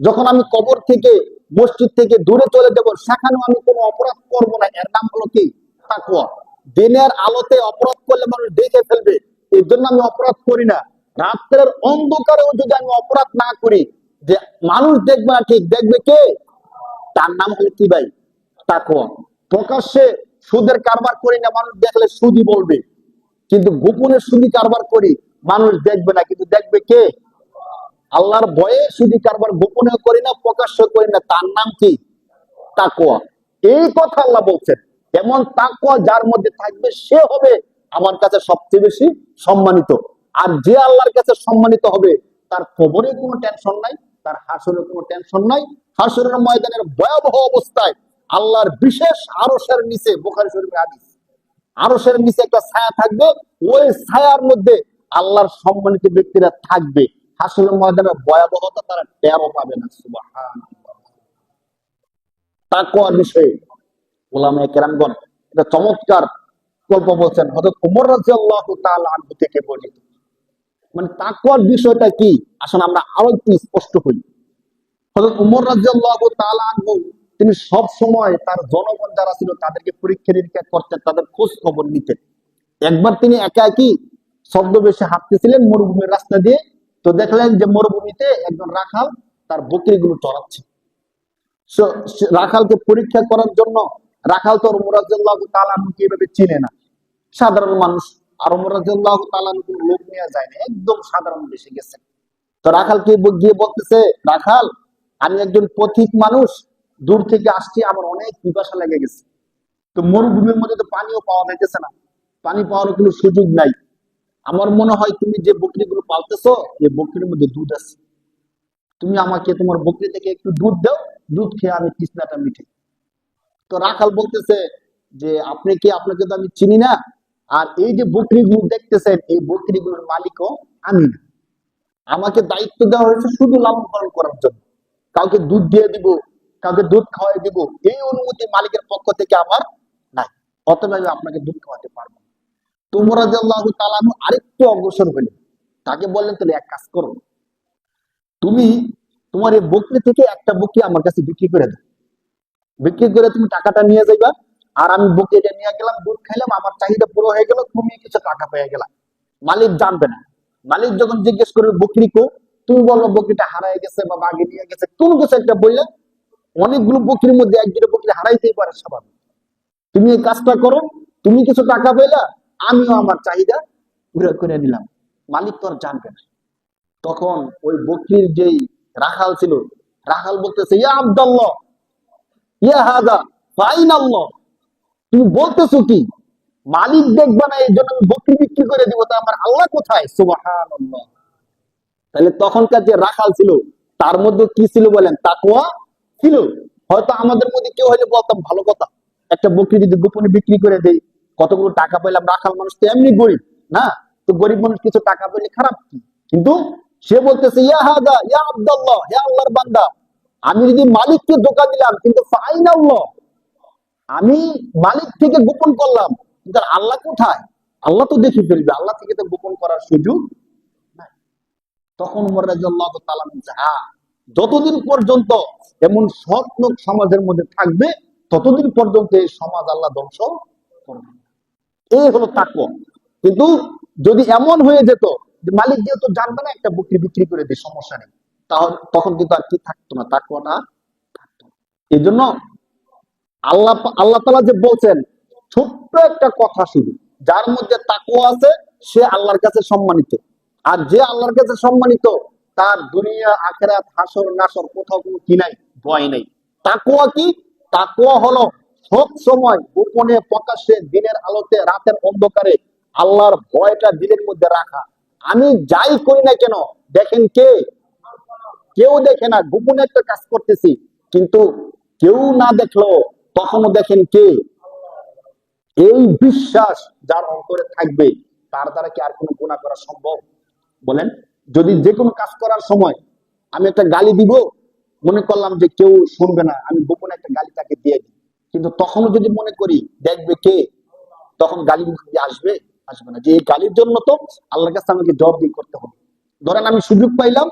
যখন আমি কবর থেকে মসজিদ থেকে দূরে চলে যাব সেখানেও আমি কোনো অপরাধ করব না, এর নাম হলো কি? তাকওয়া। দিনের আলোতে অপরাধ করলে মানুষ দেখে ফেলবে, এর জন্য আমি অপরাধ করি না। রাত্রের অন্ধকারেও যদি আমি অপরাধ না করি, যে মানুষ দেখবে না, ঠিক দেখবে কে? তার নাম হলো কি ভাই? তাকওয়া। প্রকাশ্যে সুদের কারবার করি না, মানুষ দেখলে সুদি বলবে, কিন্তু গোপনে সুদি কারবার করি, মানুষ দেখবে না, কিন্তু দেখবে কে? আল্লাহর ভয়ে সুদি কারবার গোপনেও করি না, প্রকাশ্যে করি না, তার নাম কি? তাকওয়া। এই কথা আল্লাহ বলছেন। এমন তাকওয়া যার মধ্যে থাকবে সে হবে আমার কাছে সবচেয়ে বেশি সম্মানিত। আর যে আল্লাহর কাছে সম্মানিত হবে তার কবরে কোনো টেনশন নাই, তার হাসরের কোনো টেনশন নাই। হাসরের ময়দানের ভয়াবহ অবস্থায় আল্লাহর বিশেষ আরশের নিচে, বুখারী শরীফের হাদিস, আরশের নিচে একটা ছায়া থাকবে, ওই ছায়ার মধ্যে আল্লাহর সম্মানিত ব্যক্তিরা থাকবে। হাসরের ময়দানের ভয়াবহতা তারা টেরও পাবে না। সুবহানাল্লাহ। তাকওয়ার বিষয়ে উলামায়ে কেরামগণ এটা চমৎকার গল্প বলছেন, হযরত ওমর রাদিয়াল্লাহু তাআলা আনহু থেকে বর্ণিত। মানে তাকওয়ার বিষয়টা কি, আসুন আমরা আরো একটু স্পষ্ট করি। হযরত ওমর রাদিয়াল্লাহু তাআলা আনহু তিনি সব সময় তার জনগণ যারা ছিল তাদেরকে পরীক্ষা নিরীক্ষা করতেন, তাদের খোঁজ খবর নিতেন। একবার তিনি একা একই ছদ্মবেশে হাঁটতেছিলেন মরুভূমির রাস্তা দিয়ে, তো দেখলেন যে মরুভূমিতে একজন রাখাল তার বকরিগুলো চড়াচ্ছে। রাখালকে পরীক্ষা করার জন্য, রাখাল তো ওমর রাদিয়াল্লাহু তাআলা আনহুকে এভাবে চিনে না, সাধারণ মানুষ। আর ওমর রাদিয়াল্লাহু তাআলা আনহু কোনো লোক নিয়ে যায় না, একদম সাধারণ বেশি গেছে। তো রাখালকে গিয়ে বলতেছে, রাখাল, আমি একজন পথিক মানুষ, দূর থেকে আসছি, আমার অনেক পিপাসা লেগে গেছে। তো মরুভূমির মধ্যে তো পানিও পাওয়া যাইতেছে না, পানি পাওয়ার কোনো সুযোগ নাই। আমার মনে হয় তুমি যে বকরিগুলো পালতেছো এই বকরির মধ্যে দুধ আছে, তুমি আমাকে তোমার বকরি থেকে একটু দুধ দাও, দুধ খেয়ে আমি তৃষ্ণাটা মিটে। তো রাখাল বলতেছে যে আপনি কি, আপনাকে তো আমি চিনি না, আর এই যে বকরিগুলো দেখতেছেন এই বকরিগুলোর মালিকও আমি না। আমাকে দায়িত্ব দেওয়া হয়েছে শুধু লালন পালন করার জন্য, কাউকে দুধ দিয়ে দিব, কাউকে দুধ খাওয়াই দিব, এই অনুমতি মালিকের পক্ষ থেকে আমার নাই, অতএব আমি আপনাকে দুধ খাওয়াতে পারবো না। তো ওমর রাদিয়াল্লাহু তাআলা আনহু আরেকটু অগ্রসর হলেন, তাকে বললেন তাহলে এক কাজ করো, তুমি তোমার এই বকরি থেকে একটা বকরি আমার কাছে বিক্রি করে দাও, বিক্রি করে তুমি টাকাটা নিয়ে যাইবা, আর আমি বকরিটা নিয়ে গেলাম, দুধ খাইলাম, আমার চাহিদা পুরো হয়ে গেল, তুমি কিছু টাকা পেয়ে গেলা, মালিক জানবে না। মালিক যখন জিজ্ঞেস করবে বকরি কো, তুমি বললো বকরিটা হারাই গেছে বা বাঘে নিয়ে গেছে, তুমি কিছু একটা বললে, অনেকগুলো বকরির মধ্যে এক দুটো বকরি হারাইতেই পারে স্বাভাবিক। তুমি এই কাজটা করো, তুমি কিছু টাকা পেলা, আমিও আমার চাহিদা পুরো করে নিলাম, মালিক তো আর জানবে না। তখন ওই বকরির যেই রাখাল ছিল, রাখাল বলতেছে, ইয়া আব্দুল্লাহ, ইয়া হাদা ফাইন আল্লাহ, তুমি বলতেছো কি, মালিক দেখবে না এই জন্য আমি বকরি বিক্রি করে দিব, তা আমার আল্লাহ কোথায়? সুবহানাল্লাহ। তাহলে তখনকার যে রাখাল ছিল তার মধ্যে কি ছিল বলেন? তাকওয়া ছিল। হয়তো আমাদের মধ্যে কেউ হলে বলতাম ভালো কথা, একটা বকরি যদি গোপনে বিক্রি করে দেই, কতগুলো টাকা পেলাম, রাখাল মানুষ তো এমনি গরিব না, তো গরিব মানুষ কিছু টাকা পেলে খারাপ কি? কিন্তু সে বলতেছে, ইয়া হাদা ইয়া আব্দুল্লাহ, হে আল্লাহর বান্দা, আমি যদি মালিককে ধোঁকা দিলাম, কিন্তু ফাইন আল্লাহ, আমি মালিক থেকে গোপন করলাম, কিন্তু আল্লাহ কোথায়? আল্লাহ তো দেখে ফেলবে, আল্লাহ থেকে তো গোপন করার সুযোগ নাই। তখন ওমর রাদিয়াল্লাহু তাআলা বলছে, হ্যাঁ, যতদিন পর্যন্ত এমন সৎ লোক সমাজের মধ্যে থাকবে ততদিন পর্যন্ত এই সমাজ আল্লাহ ধ্বংস করবে। এই হলো তাকওয়া। কিন্তু যদি এমন হয়ে যেত যে মালিক যেহেতু জানবে না, একটা বকরি বিক্রি করে দিই, সমস্যা নেই, তাহলে তখন কিন্তু আর কি থাকতো না, তাকওয়াটা থাকতো। এই জন্য আল্লাহ আল্লাহ তাআলা যে বলছেন, ছোট্ট একটা কথা শুধু, যার মধ্যে তাকওয়া আছে সে আল্লাহর কাছে সম্মানিত। আর যে আল্লাহর কাছে সম্মানিত তার দুনিয়া আখিরাত হাসর নাসর কোথাও কোনো কি নাই, ভয় নাই। তাকওয়া কি? তাকওয়া হলো সব সময় গোপনে প্রকাশ্যে, দিনের আলোতে রাতের অন্ধকারে আল্লাহর ভয়টা দিলের মধ্যে রাখা। আমি যাই করি না কেন, দেখেন কে? কেউ দেখে না, গোপনে একটা কাজ করতেছি, কিন্তু কেউ না দেখলো তখনও দেখেন কে? এই বিশ্বাস যার অন্তরে থাকবে তার দ্বারা কি আর কোনো গুনাহ করা সম্ভব? বলেন, যদি যে কোনো কাজ করার সময় আমি একটা গালি দিব, মনে করলাম যে কেউ শুনবে না, আমি গোপনে একটা গালি তাকে দিয়ে দিই, কিন্তু তখনও যদি মনে করি দেখবে কে, তখন গালি মুখ দিয়ে আসবে? আসবে না। যে এই গালির জন্য তো আল্লাহর কাছে আমাকে জবাবদিহি করতে হবে। ধরেন আমি সুযোগ পাইলাম,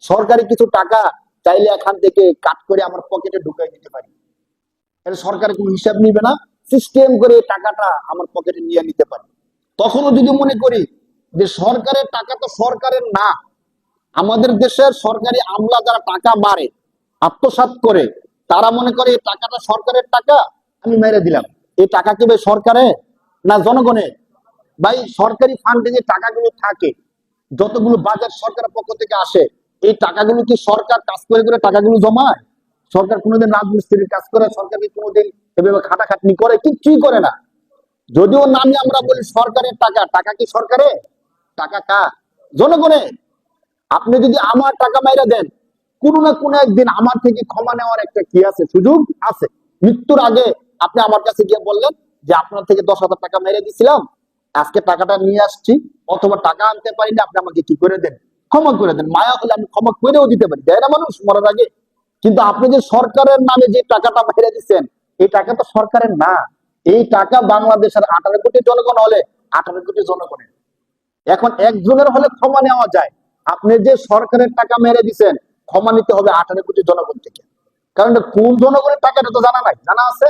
সরকারি কিছু টাকা চাইলে এখান থেকে কাট করে আমার পকেটে ঢুকাই দিতে পারি, এটা সরকারের কোনো হিসাব নিবে না, সিস্টেম করে টাকাটা আমার পকেটে নিয়ে নিতে পারি। তখনও যদি মনে করি যে সরকারের টাকা তো সরকারের না, আমাদের দেশের সরকারি আমলা যারা টাকা মারে, আত্মসাৎ করে, তারা মনে করে এই টাকাটা সরকারের টাকা, আমি মেরে দিলাম। এই টাকা কি ভাই সরকারে না জনগণের? ভাই সরকারি ফান্ডে যে টাকাগুলো থাকে, যতগুলো বাজেট সরকারের পক্ষ থেকে আসে, এই টাকাগুলো কি সরকার কাজ করে করে টাকাগুলো জমায়? সরকার কোনোদিন রাজমিস্ত্রির কাজ করে? সরকার কি কোনোদিন এভাবে খাটাখাটনি করে? কিচ্ছুই করে না। যদিও নামে আমরা বলি সরকারের টাকা, টাকা কি সরকারের? টাকা কার? জনগণের। আপনি যদি আমার টাকা মাইরা দেন, কোনো না কোনো একদিন আমার থেকে ক্ষমা নেওয়ার একটা কি আছে, সুযোগ আছে। মৃত্যুর আগে আপনি আমার কাছে গিয়ে বললেন যে আপনার থেকে 10,000 টাকা মেরে দিছিলাম, আজকে টাকাটা নিয়ে আসছি, অথবা টাকা আনতে পারি না, আপনি আমাকে কি করে দেন? ক্ষমা করে দেন। মায়া হলে আমি ক্ষমা করেও দিতে পারি, দেয় না মানুষ মরার আগে? কিন্তু আপনি যে সরকারের নামে যে টাকাটা মেরে দিচ্ছেন, এই টাকা তো সরকারের না। এই টাকা বাংলাদেশের 18 কোটি জনগণ হলে 18 কোটি জনগণের। এখন একজনের হলে ক্ষমা নেওয়া যায়, আপনি যে সরকারের টাকা মেরে দিচ্ছেন, ক্ষমা নিতে হবে 18 কোটি জনগণ থেকে। কারণ এটা কোন জনগণের টাকা এটা তো জানা নাই, জানা আছে?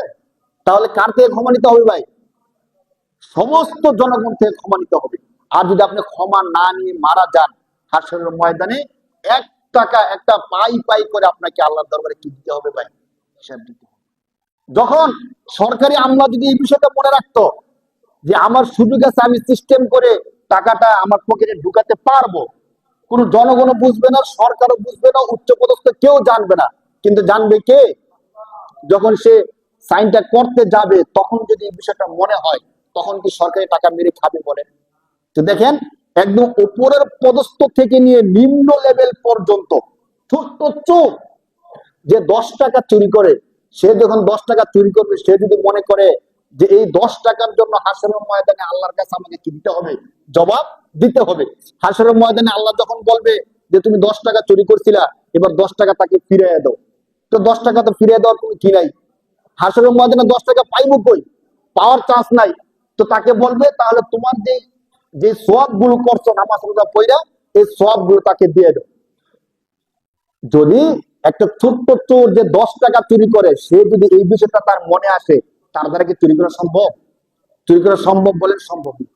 তাহলে কার থেকে ক্ষমা নিতে হবে ভাই? সমস্ত জনগণ থেকে ক্ষমা নিতে হবে। আর যদি আপনি ক্ষমা না নিয়ে মারা যান, হাসরের ময়দানে 1 টাকা একটা পাই পাই করে আপনাকে আল্লাহর দরবারে কি দিতে হবে ভাই? হিসাব দিতে হবে। যখন সরকারি আমলা যদি এই বিষয়টা মনে রাখতো যে আমার সুযোগ আছে, আমি সিস্টেম করে টাকাটা আমার পকেটে ঢুকাতে পারবো, কোন জনগণও বুঝবে না, সরকারও বুঝবে না, উচ্চপদস্থ কেউ জানবে না। কিন্তু জানবে কে? যখন সে সাইনটা করতে যাবে, তখন যদি এই বিষয়টা মনে হয়, তখন কি সরকারি টাকা মেরে খাবে বলেন? তো দেখেন, একদম উপরের পদস্থ থেকে নিয়ে নিম্ন লেভেল পর্যন্ত ছোট্ট চোর যে 10 টাকা চুরি করে, সে যখন 10 টাকা চুরি করবে, সে যদি মনে করে যে এই 10 টাকার জন্য হাসরের ময়দানে আল্লাহর কাছে আমাকে কি দিতে হবে? জবাব দিতে হবে। হাসরের ময়দানে আল্লাহ যখন বলবে যে তুমি 10 টাকা চুরি করছিলা, এবার 10 টাকা তাকে ফিরিয়ে দাও, তো 10 টাকা তো ফিরিয়ে দেওয়ার কোনো কি নাই। হাসরের ময়দানে 10 টাকা পাইবো কই? পাওয়ার চান্স নাই। তো তাকে বলবে তাহলে তোমার যে যে সওয়াব গুলো করছো নামাজ রোজা পইরা, এই সওয়াব গুলো তাকে দিয়ে দাও। যদি একটা ছোট্ট চোর যে 10 টাকা চুরি করে, সে যদি এই বিষয়টা তার মনে আসে, তার দ্বারা কি চুরি করা সম্ভব? চুরি করা সম্ভব বলেন? সম্ভব না।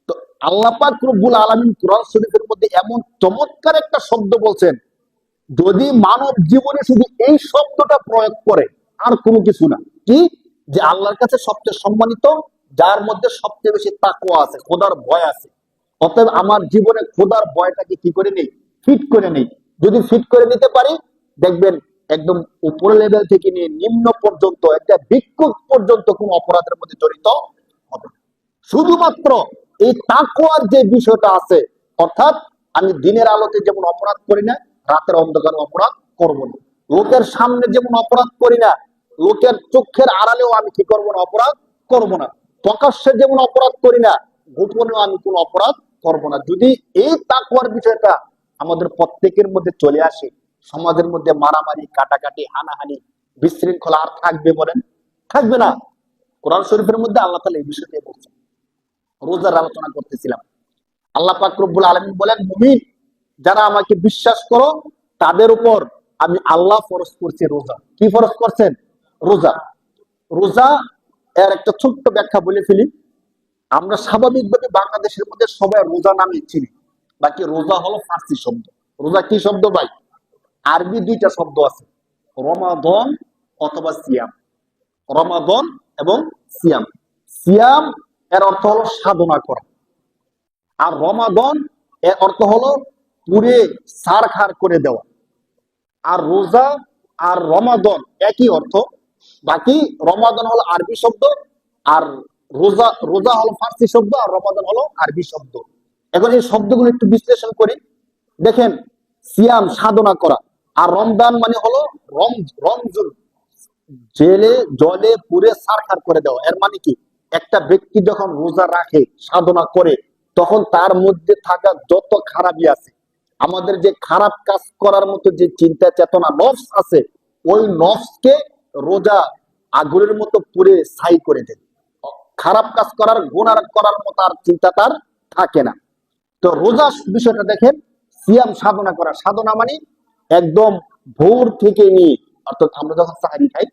তো আল্লাহ পাক রব্বুল আলামিন কোরআন শরীফের মধ্যে এমন চমৎকার একটা শব্দ বলছেন, যদি মানব জীবনে শুধু এই শব্দটা প্রয়োগ করে, আর কোনো কিছু না, কি? যে আল্লাহর কাছে সবচেয়ে সম্মানিত যার মধ্যে সবচেয়ে বেশি তাকওয়া আছে, খোদার ভয় আছে। অতএব আমার জীবনে খোদার ভয়টাকে কি করে নেই? ফিট করে নেই। যদি ফিট করে নিতে পারি, দেখবেন একদম উপর লেভেল থেকে নিয়ে নিম্ন পর্যন্ত, একটা ভিক্ষুক পর্যন্ত কোন অপরাধের মধ্যে জড়িত হবে না। শুধুমাত্র এই তাকওয়ার যে বিষয়টা আছে, অর্থাৎ আমি দিনের আলোতে যেমন অপরাধ করি না, রাতের অন্ধকারে অপরাধ করব না। লোকের সামনে যেমন অপরাধ করি না, লোকের চোখের আড়ালেও আমি কি করবো না? অপরাধ করব না। প্রকাশ্যে যেমন অপরাধ করি না, গোপনেও আমি কোন অপরাধ করব না। যদি এই তাকওয়ার বিষয়টা আমাদের প্রত্যেকের মধ্যে চলে আসে, সমাজের মধ্যে মারামারি, কাটাকাটি, হানাহানি, বিশৃঙ্খলা আর থাকবে বলেন? থাকবে না। কোরআন শরীফের মধ্যে আল্লাহ তাআলা এই বিষয়টি বলছেন। রোজার আলোচনা করতেছিলাম। আল্লাহ পাক রব্বুল আলামিন বলেন, মুমিন যারা আমাকে বিশ্বাস করো, তাদের উপর আমি আল্লাহ ফরজ করছি রোজা। কি ফরজ করছেন? রোজা। রোজা এর একটা ছোট্ট ব্যাখ্যা বলে ফেলি। আমরা স্বাভাবিকভাবে বাংলাদেশের মধ্যে সবাই রোজা নামে চিনি, বাকি রোজা হলো ফার্সি শব্দ। রোজা কি শব্দ ভাই? আরবি 2টা শব্দ আছে, রমাদন অথবা সিয়াম। রমাদন এবং সিয়াম। সিয়াম এর অর্থ হলো সাধনা করা, আর রমাদন এর অর্থ হলো পুরে সারখার করে দেওয়া। আর রোজা আর রমাদন একই অর্থ। বাকি রমাদন হলো আরবি শব্দ, আর রোজা রোজা হলো ফার্সি শব্দ, আর রমাদন হলো আরবি শব্দ। এখন এই শব্দগুলো একটু বিশ্লেষণ করি। দেখেন, সিয়াম সাধনা করা, আর রমদান মানে হলো রমজুন, জেলে জলে পুরে সারখার করে দেওয়া। এর মানে কি? একটা ব্যক্তি যখন রোজা রাখে, সাধনা করে, তখন তার মধ্যে থাকা যত খারাপই আছে, আমাদের যে খারাপ কাজ করার মতো যে চিন্তা চেতনা নফস আছে, ওই নফসকে রোজা আগুনের মতো পুড়ে ছাই করে দেয়। খারাপ কাজ করার, গুনাহ করার মতো আর চিন্তা তার থাকে না। তো রোজা বিষয়টা দেখেন, সিয়াম সাধনা করা। সাধনা মানে একদম ভোর থেকে নিয়ে, অর্থাৎ আমরা যখন সাহারি খাই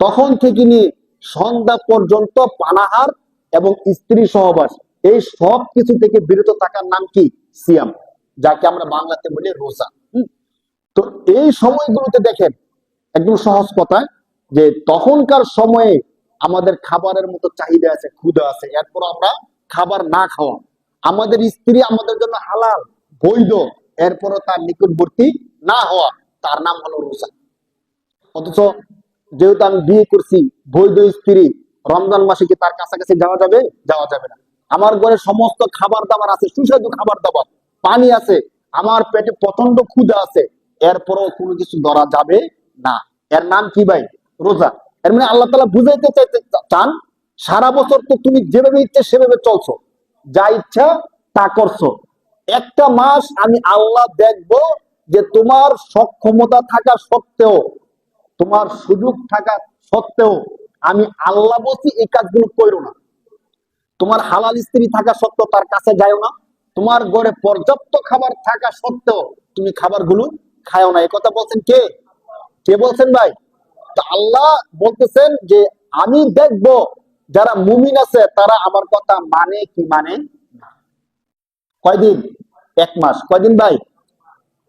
তখন থেকে নিয়ে সন্ধ্যা পর্যন্ত পানাহার এবং স্ত্রী সহবাস, এই সব কিছু থেকে বিরত থাকার নাম কি? সিয়াম, যাকে আমরা বাংলাতে বলি রোজা। তো এই সময়গুলোতে দেখেন, একদম সহজ কথা, যে তখনকার সময়ে আমাদের খাবারের মতো চাহিদা আছে, ক্ষুধা আছে, এরপর আমরা খাবার না খাওয়া, আমাদের স্ত্রী আমাদের জন্য হালাল বৈধ, এরপরও তার নিকটবর্তী না হওয়া, তার নাম হলো রোজা। অথচ যেহেতু আমি বিয়ে করছি, বৈধ স্ত্রী, রমজান মাসে কি তার কাছাকাছি যাওয়া যাবে? যাওয়া যাবে না। আমার ঘরে সমস্ত খাবার দাবার আছে, সুস্বাদু খাবার দাবার, পানি আছে, আমার পেটে প্রচন্ড ক্ষুধা আছে, এরপরও কোনো কিছু ধরা যাবে না। এর নাম কি ভাই? রোজা। এর মানে আল্লাহ তাআলা বুঝাইতে চাইতে চান, সারা বছর তো তুমি যেভাবে ইচ্ছে সেভাবে চলছো, যা ইচ্ছা তা করছো, একটা মাস আমি আল্লাহ দেখবো যে তোমার সক্ষমতা থাকা সত্ত্বেও, তোমার সুযোগ থাকা সত্ত্বেও আমি আল্লাহ বলছি এই কাজগুলো করো না। তোমার হালাল স্ত্রী থাকা সত্ত্বেও তার কাছে যাও না, তোমার ঘরে পর্যাপ্ত খাবার থাকা সত্ত্বেও তুমি খাবারগুলো খাও না। এই কথা বলছেন কে? কে বলছেন ভাই? তো আল্লাহ বলতেছেন যে আমি দেখব যারা মুমিন আছে তারা আমার কথা মানে কি মানে না। কয়দিন? 1 মাস। কয়দিন ভাই?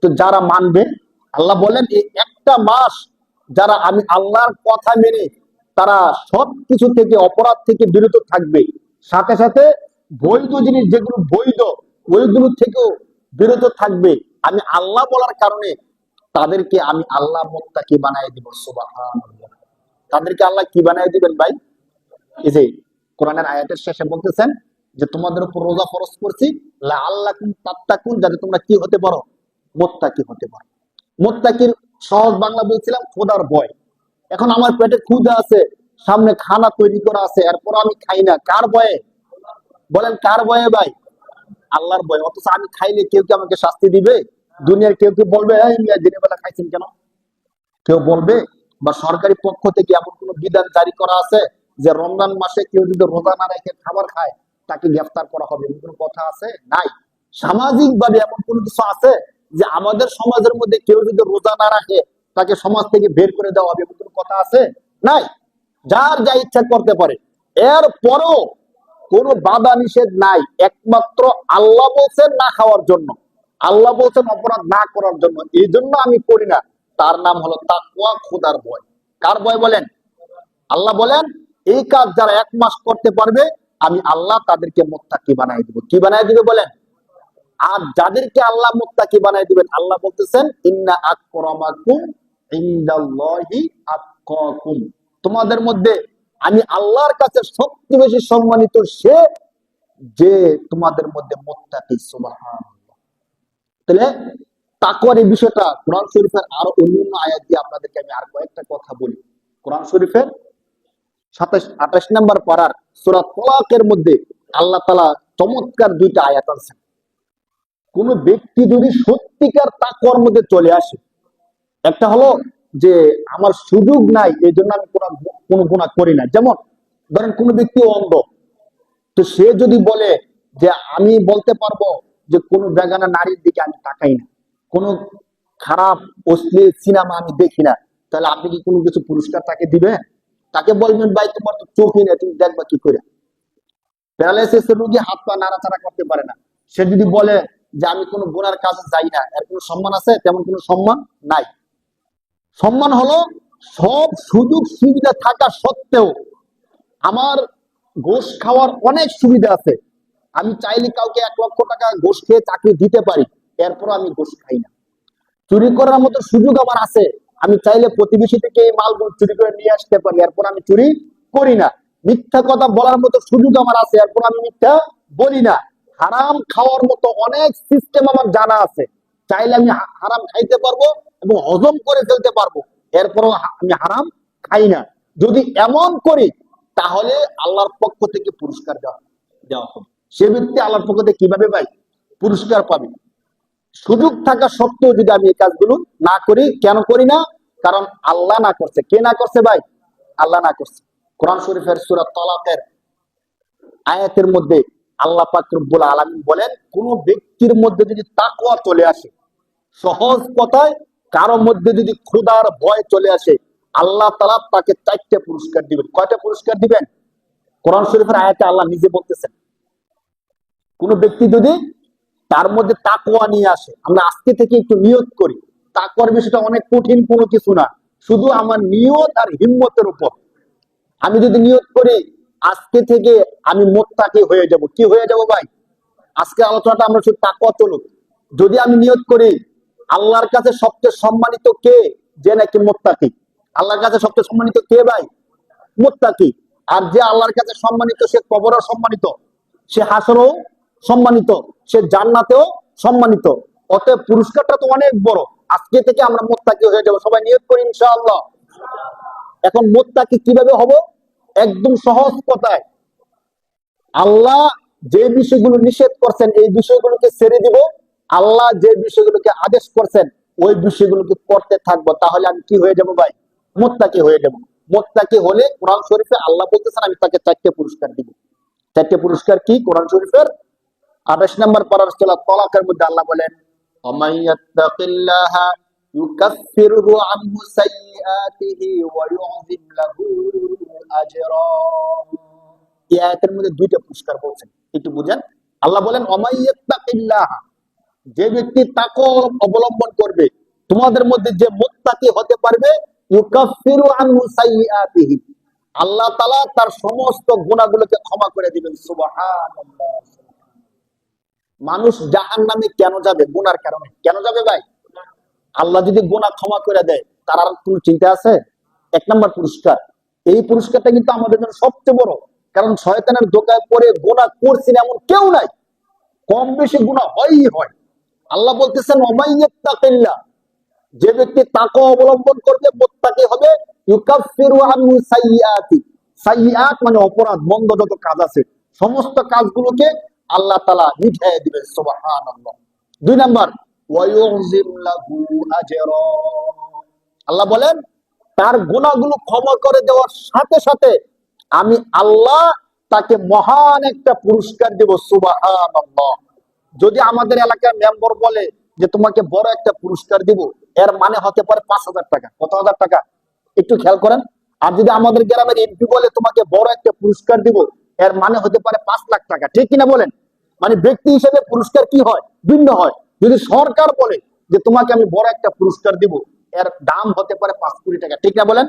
তো যারা মানবে, আল্লাহ বলেন এই একটা মাস যারা আমি আল্লাহর কথা মেনে তারা সব কিছু থেকে, অপরাধ থেকে বিরত থাকবে, সাথে সাথে বৈধ জিনিস যেগুলো বৈধ ওইগুলো থেকেও বিরত থাকবে, আমি আল্লাহ বলার কারণে তাদেরকে আমি আল্লাহ মুত্তাকি বানায় দিব। সুবহানাল্লাহ। তাদেরকে আল্লাহ কি বানায় দিবেন ভাই? এই যে কোরআনের আয়াতের শেষে বলতেছেন যে তোমাদের উপর রোজা ফরজ করছি লাআল্লাকুম তাত্তাকুন, যাতে তোমরা কি হতে পারো? মুত্তাকি হতে পারো। মুত্তাকির সহজ বাংলা বলছিলাম খোদার ভয়। এখন আমার পেটে ক্ষুধা আছে, সামনে খানা তৈরি করা আছে, এরপর আমি খাই না, কার ভয়ে? বলেন কার ভয়ে ভাই? আল্লাহর ভয়। অথচ আমি খাইলে কেউ কি আমাকে শাস্তি দিবে? দুনিয়ার কেউ কি বলবে এই মিয়া দিনের বেলা খাইছেন কেন? কেউ বলবে? বা সরকারি পক্ষ থেকে এমন কোন বিধান জারি করা আছে যে রমজান মাসে কেউ যদি রোজা না রেখে খাবার খায় তাকে গ্রেফতার করা হবে? এমন কোনো কথা আছে? নাই। সামাজিক ভাবে এমন কোনো কিছু আছে যে আমাদের সমাজের মধ্যে কেউ যদি রোজা না রাখে তাকে সমাজ থেকে বের করে দেওয়া হবে? এমন কোনো কথা আছে? নাই। যার যা ইচ্ছা করতে পারে। এর পরও কোনো বাধা নিষেধ নাই, একমাত্র আল্লাহ বলছেন না খাওয়ার জন্য, আল্লাহ বলছেন অপরাধ না করার জন্য, এই জন্য আমি করি না। তার নাম হলো তাকওয়া, খোদার ভয়। কার ভয় বলেন? আল্লাহ বলেন এই কাজ যারা 1 মাস করতে পারবে আমি আল্লাহ তাদেরকে মুত্তাকি বানাই দিব। কি বানাই দিবে বলেন? আর যাদেরকে আল্লাহ মুত্তাকি বানাই দিবেন, আল্লাহ বলতেছেন ইন্না আকরামাকুম ইনদাল্লাহি আতকাকুম, তোমাদের মধ্যে আমি আল্লাহর কাছে সবচেয়ে বেশি সম্মানিত সে যে তোমাদের মধ্যে মুত্তাকি। সুবহানাল্লাহ। তাহলে তাকওয়ার এই বিষয়টা কোরআন শরীফের আরো অন্যান্য আয়াত দিয়ে আপনাদেরকে আমি আর কয়েকটা কথা বলি। কোরআন শরীফের 27-28 নম্বর পারার সূরা তালাকের মধ্যে আল্লাহ তাআলা চমৎকার 2টা আয়াত আনছেন। কোন ব্যক্তি যদি সত্যিকার তাকওয়ার মধ্যে চলে আসে, একটা হলো যে আমার সুযোগ নাই এই জন্য আমি কোনো গুনাহ করি না। যেমন ধরেন কোন ব্যক্তি অন্ধ, তো সে যদি বলে যে আমি বলতে পারবো যে কোন বেগানা নারীর দিকে আমি তাকাই না, কোন খারাপ অশ্লীল সিনেমা আমি দেখি না, তাহলে আপনি কি কোনো কিছু পুরস্কার তাকে দিবেন? তাকে বলবেন ভাই তোমার তো চোখই নেই, তুমি দেখবা কি করে? প্যারালাইসিসের রোগী হাত পা নাড়াচাড়া করতে পারে না, সে যদি বলে যে আমি কোনো গুনার কাজে যাই না, এর কোনো সম্মান আছে? তেমন কোনো সম্মান নাই। সম্মান হলো সব সুযোগ সুবিধা থাকা সত্ত্বেও আমার ঘুষ খাওয়ার অনেক সুবিধা আছে, আমি চাইলে কাউকে 1 লক্ষ টাকা ঘুষ খেয়ে চাকরি দিতে পারি, এরপর আমি ঘুষ খাই না। চুরি করার মতো সুযোগ আমার আছে, আমি চাইলে প্রতিবেশী থেকে এই মালগুলো চুরি করে নিয়ে আসতে পারি, এরপর আমি চুরি করি না। মিথ্যা কথা বলার মতো সুযোগ আমার আছে, এরপর আমি মিথ্যা বলি না। হারাম খাওয়ার মতো অনেক সিস্টেম আমার জানা আছে, চাইলে আমি হারাম খাইতে পারবো এবং হজম করে ফেলতে পারবো, এরপরও আমি হারাম খাই না। যদি এমন করি তাহলে আল্লাহর পক্ষ থেকে পুরস্কার দেওয়া দেওয়া হবে। সে ব্যক্তি আল্লাহর পক্ষ থেকে কিভাবে ভাই পুরস্কার পাবে? সুযোগ থাকা সত্ত্বেও যদি আমি এই কাজগুলো না করি। কেন করি না? কারণ আল্লাহ না করছে। কে না করছে ভাই? আল্লাহ না করছে। কোরআন শরীফের সূরা তালাকের আয়াতের মধ্যে আল্লাহ পাক রব্বুল আলামিন বলেন কোন ব্যক্তির মধ্যে যদি তাকওয়া চলে আসে, সহজ কথায় কারো মধ্যে যদি খোদার ভয় চলে আসে, আল্লাহ তাআলা তাকে 4টে পুরস্কার দিবেন। কয়টা পুরস্কার দিবেন? কোরআন শরীফের আয়াতে আল্লাহ নিজে বলতেছেন কোন ব্যক্তি যদি তার মধ্যে তাকওয়া নিয়ে আসে। আমরা আজকে থেকে একটু নিয়ত করি, তাকওয়ার বিষয়টা অনেক কঠিন কোনো কিছু না, শুধু আমার নিয়ত আর হিম্মতের উপর। আমি যদি নিয়ত করি আজকে থেকে আমি মোত্তাকি হয়ে যাব, কি হয়ে যাব ভাই? আজকে আলোচনাটা আমরা শুধু তাকওয়া চলুক। যদি আমি নিয়ত করি আল্লাহর কাছে সবচেয়ে সম্মানিত কে? যে নাকি মোত্তাকি। আল্লাহর কাছে সবচেয়ে সম্মানিত কে ভাই? মুত্তাকি। আর যে আল্লাহর কাছে সম্মানিত সে কবরও সম্মানিত, সে হাসরও সম্মানিত, সে জান্নাতেও সম্মানিত। অতএব পুরস্কারটা তো অনেক বড়। আজকে থেকে আমরা মুত্তাকি হয়ে যাব, সবাই নিয়ত করি ইনশাআল্লাহ। এখন মুত্তাকি কিভাবে হব? একদম সহজ কথায়, আল্লাহ যে বিষয়গুলো নিষেধ করছেন এই বিষয়গুলোকে ছেড়ে দিব, আল্লাহ যে বিষয়গুলোকে আদেশ করছেন ওই বিষয়গুলোকে করতে থাকবো। তাহলে আমি কি হয়ে যাব ভাই? মুত্তাকি হয়ে যাব। মুত্তাকি হলে কোরআন শরীফে আল্লাহ বলতেছেন আমি তাকে 4টে পুরস্কার দিব। 4টে পুরস্কার কি? কোরআন শরীফের 28 নম্বর পারার সূরা তালাকের মধ্যে আল্লাহ বলেন ওয়ামান ইয়াত্তাকিল্লাহা ইউকাফফিরহু আনহু সাইয়্যাতিহি ওয়া ইউযিম লাহু আজরা। এই আয়াতের মধ্যে 2টা পুরস্কার বলছেন, একটু বুঝেন। আল্লাহ বলেন ওয়ামান ইয়াত্তাকিল্লাহা, যে ব্যক্তি তাকওয়া অবলম্বন করবে, তোমাদের মধ্যে যে মুত্তাকি হতে পারবে, ইউকাফফিরু আনহু সাইয়্যাতিহি, আল্লাহ তাআলা তার সমস্ত গুনাহগুলোকে ক্ষমা করে দিবেন। সুবহানাল্লাহ। মানুষ জাহান্নামে কেন যাবে? গুনার কারণে। কেন যাবে ভাই? আল্লাহ যদি গুনাহ ক্ষমা করে দেয় তার আর কোনো চিন্তা আছে? 1 নম্বর পুরস্কার। এই পুরস্কারটা কিন্তু আমাদের জন্য সবচেয়ে বড়, কারণ শয়তানের ধোঁকায় পড়ে গুনাহ করছি না এমন কেউ নাই, কম বেশি গুনাহ হয়ই হয়। আল্লাহ বলতেছেন ওমাইয়াত্তাকিল্লাহ, যে ব্যক্তি তাকওয়া অবলম্বন করবে মুত্তাকি হবে, ইউকাফফিরু আনহু সাইয়্যাতি, সাইয়্যাত মানে অপরাধ, মন্দ যত কাজ আছে সমস্ত কাজগুলোকে আল্লাহ তাআলা মিটিয়ে দিবেন। সুবহানাল্লাহ। 2 নাম্বার ওয়া ইউযিম লাহু আজরা, আল্লাহ বলেন তার গুনাহগুলো ক্ষমা করে দেওয়ার সাথে সাথে আমি আল্লাহ তাকে মহান একটা পুরস্কার দেব। সুবহানাল্লাহ। যদি আমাদের এলাকার মেম্বার বলে যে তোমাকে বড় একটা পুরস্কার দিব, এর মানে হতে পারে 5,000 টাকা। কত হাজার টাকা? একটু খেয়াল করেন। আর যদি আমাদের গ্রামের এমপি বলে তোমাকে বড় একটা পুরস্কার দিব, এর মানে হতে পারে 5 লাখ টাকা। ঠিক কিনা বলেন? মানে ব্যক্তি হিসেবে পুরস্কার কি হয়? ভিন্ন হয়। যদি সরকার বলে যে তোমাকে আমি বড় একটা পুরস্কার দিব, এর দাম হতে পারে 5 কোটি টাকা। ঠিক না বলেন?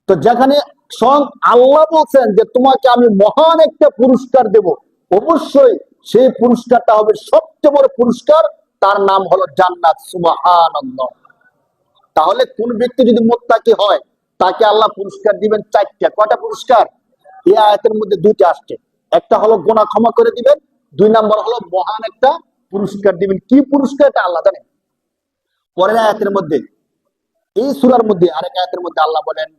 তো যেখানে স্বয়ং আল্লাহ বলছেন যে তোমাকে আমি মহান একটা পুরস্কার দেব, অবশ্যই সেই পুরস্কারটা হবে সবচেয়ে বড় পুরস্কার, তার নাম হলো জান্নাত। সুবহানাল্লাহ। তাহলে কোন ব্যক্তি যদি মুত্তাকি হয় তাকে আল্লাহ পুরস্কার দিবেন 4টা। কয়টা পুরস্কার? এই আয়াতের মধ্যে 2টা আসছে। একটা হলো গুনাহ ক্ষমা করে দিবেন, 2 নাম্বার হলো মহান একটা পুরস্কার দিবেন। কি পুরস্কার এটা আল্লাহ জানেন। পরের আয়াতের মধ্যে, এই সূরার মধ্যে আরেক আয়াতের মধ্যে আল্লাহ বলেন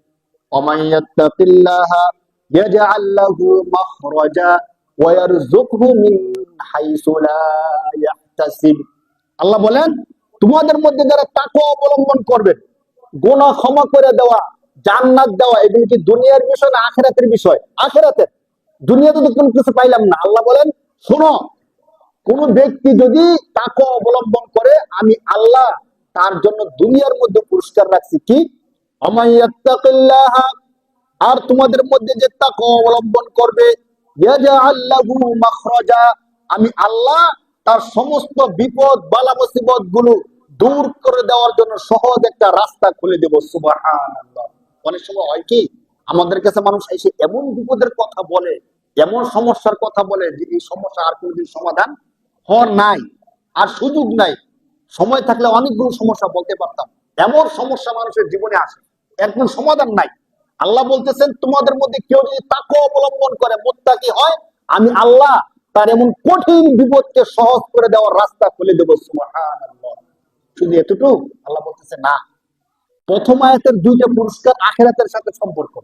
ওমান ইয়াত্তাকিল্লাহা ইয়াজআল লাহু মাখরাজা ওয়া ইয়ারযুকহু মিন হাইসু লা ইয়াহতাসিব। আল্লাহ বলেন তোমাদের মধ্যে যারা তাকওয়া অবলম্বন করবে, গুনাহ ক্ষমা করে দেওয়া, জান্নাত দেওয়া, এগুলো কি দুনিয়ার বিষয় না আখিরাতের বিষয়? আখিরাতের। দুনিয়াতে তো কোনো কিছু পাইলাম না। আল্লাহ বলেন শোনো, কোন ব্যক্তি যদি তাকওয়া অবলম্বন করে আমি আল্লাহ তার জন্য দুনিয়ার মধ্যে পুরস্কার রাখছি। কি? আমাইয়াত্তাকিল্লাহা, আর তোমাদের মধ্যে যে তাকওয়া অবলম্বন করবে, ইয়াজআল লাহু মাখরাজা, আমি আল্লাহ তার সমস্ত বিপদ বালা মুসিবত গুলো দূর করে দেওয়ার জন্য সহজ একটা রাস্তা খুলে দেব। সুবহানাল্লাহ। অনেক সময় হয় কি আমাদের কাছে মানুষ এসে এমন বিপদের কথা বলে, এমন সমস্যার কথা বলে যে এই সমস্যা আর কোনোদিন সমাধান হওয়ার নাই, আর সুযোগ নাই। সময় থাকলে অনেকগুলো সমস্যা বলতে পারতাম। এমন সমস্যা মানুষের জীবনে আসে, একদম সমাধান নাই। আল্লাহ বলতেছেন তোমাদের মধ্যে কেউ যদি তাকওয়া অবলম্বন করে মুত্তাকি হয়, আমি আল্লাহ তার এমন কঠিন বিপদকে সহজ করে দেওয়ার রাস্তা খুলে দেব। সুবহানাল্লাহ। শুধু এতটুকু? আল্লাহ বলতেছে না, প্রথম আয়াতের 2টা পুরস্কার আখিরাতের সাথে সম্পর্ক,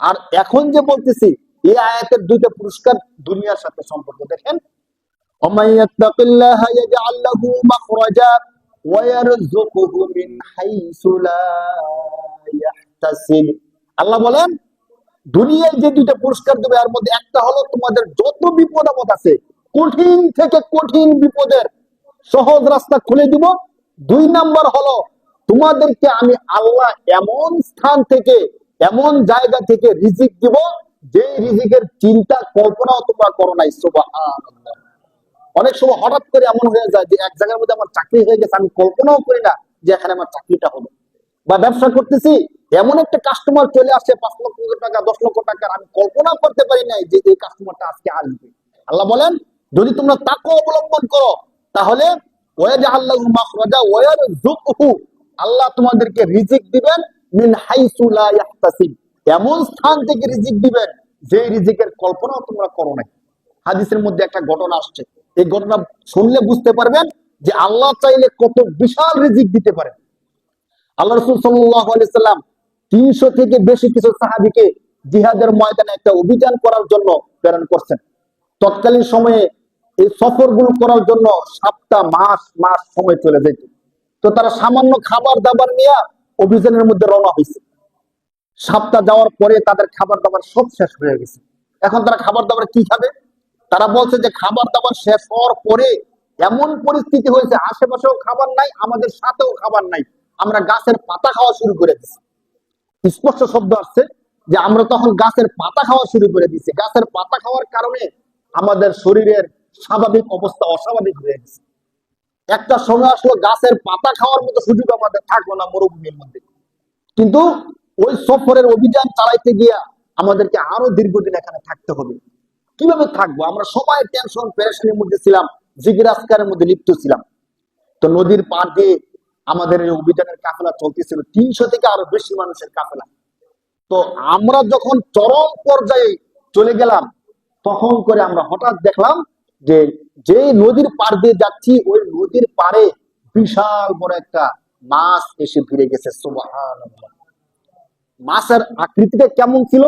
আর এখন যে বলতেছি এই আয়াতের 2টা পুরস্কার দুনিয়ার সাথে সম্পর্ক। দেখেন ومن يتق الله يجعل له مخرجا ويرزقه من حيث لا يحتسب। আল্লাহ বলেন দুনিয়ায় যে 2টা পুরস্কার দেবে এর মধ্যে একটা হলো তোমাদের যত বিপদ আপদ আছে কঠিন থেকে কঠিন বিপদের সহজ রাস্তা খুলে দিব। 2 নাম্বার হলো তোমাদেরকে আমি আল্লাহ এমন স্থান থেকে এমন জায়গা থেকে রিজিক দিব যে রিজিকের চিন্তা কল্পনাও তোমরা করো নাই। সুবহানাল্লাহ। অনেক সময় হঠাৎ করে এমন হয়ে যায় যে এক জায়গার মধ্যে আমার চাকরি হয়ে গেছে, আমি কল্পনাও করি না যে এখানে আমার চাকরিটা হলো। বা ব্যবসা করতেছি, এমন একটা কাস্টমার চলে আসে 5 লক্ষ টাকা 10 লক্ষ টাকার, আমি কল্পনা করতে পারি নাই যে এই কাস্টমারটা আজকে আসবে। আল্লাহ বলেন যদি তোমরা তাকওয়া অবলম্বন করো তাহলে ওয়াজআল্লাহু মাখরাজা ওয়ারযুকহু, আল্লাহ তোমাদেরকে রিজিক দিবেন মিন হাইসু লা ইয়াহতাসিব, এমন স্থান থেকে রিজিক দিবেন যে রিজিকের কল্পনাও তোমরা করো নাই। হাদিসের মধ্যে একটা ঘটনা আসছে, এই ঘটনা শুনলে বুঝতে পারবেন যে আল্লাহ চাইলে কত বিশাল রিজিক দিতে পারেন। আল্লাহ রাসূল সাল্লাল্লাহু আলাইহি সাল্লাম 300 থেকে বেশি কিছু সাহাবীকে জিহাদের ময়দানে একটা অভিযান করার জন্য প্রেরণ করছেন। তৎকালীন সময়ে এই সফরগুলো করার জন্য 7টা মাস মাস সময় চলে যেত। তো তারা সামান্য খাবার দাবার নিয়ে অভিযানের মধ্যে রওনা হয়েছে। সপ্তাহ যাওয়ার পরে তাদের খাবার দাবার সব শেষ হয়ে গেছে। এখন তারা খাবার দাবার কি খাবে? তারা বলছে যে খাবার দাবার শেষ হওয়ার পরে এমন পরিস্থিতি হয়েছে আশেপাশেও খাবার নাই, আমাদের সাথেও খাবার নাই, আমরা গাছের পাতা খাওয়া শুরু করে দিচ্ছি। স্পষ্ট শব্দ আসছে যে আমরা তখন গাছের পাতা খাওয়া শুরু করে দিচ্ছি। গাছের পাতা খাওয়ার কারণে আমাদের শরীরের স্বাভাবিক অবস্থা অস্বাভাবিক হয়ে গেছে। একটা সময় আসলো গাছের পাতা খাওয়ার মতো সুযোগ আমাদের থাকলো না মরুভূমির মধ্যে। কিন্তু ওই সফরের অভিযান চালাইতে গিয়া আমাদেরকে আরো দীর্ঘদিন এখানে থাকতে হবে। কিভাবে থাকবো? আমরা সবাই টেনশন পেরেশানির মধ্যে ছিলাম, জিকির আজকারের মধ্যে লিপ্ত ছিলাম। তো নদীর পাড় দিয়ে আমাদের এই অভিযানের কাফেলা চলতেছিল, 300 থেকে আরো বেশি মানুষের কাফেলা। তো আমরা যখন চরম পর্যায়ে চলে গেলাম তখন করে আমরা হঠাৎ দেখলাম যে যে নদীর পাড় দিয়ে যাচ্ছি ওই নদীর পাড়ে বিশাল বড় একটা মাছ এসে ভিড়ে গেছে। সুবহানাল্লাহ। মাছের আকৃতিটা কেমন ছিল?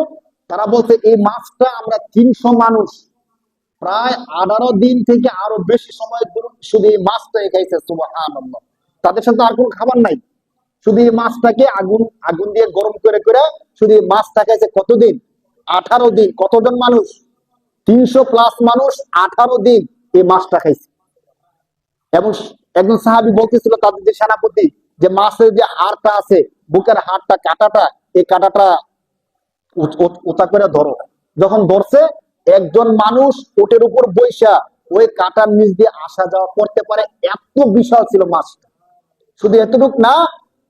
তারা বলছে এই মাছটা আমরা 300 মানুষ প্রায় 18 দিন থেকে আরো বেশি সময় ধরে শুধু এই মাছটাই খাইছে। সুবহানাল্লাহ। তাদের সাথে আর কোনো খাবার নাই, শুধু এই মাছটাকে আগুন আগুন দিয়ে গরম করে করে শুধু এই মাছটা খাইছে। কতদিন? 18 দিন। কতজন মানুষ? 300 প্লাস মানুষ 18 দিন এই মাছটা খাইছে। এবং একজন সাহাবী বলতেছিল তাদের যে সেনাপতি, যে মাছের যে হাড়টা আছে, বুকের হাড়টা, কাঁটাটা, এই কাঁটাটা ওটা করে ধরো। যখন ধরছে একজন মানুষ ওটের উপর বৈশা ওই কাঁটার নিচ দিয়ে আসা যাওয়া করতে পারে, এত বিশাল ছিল মাছটা। শুধু এতটুক না,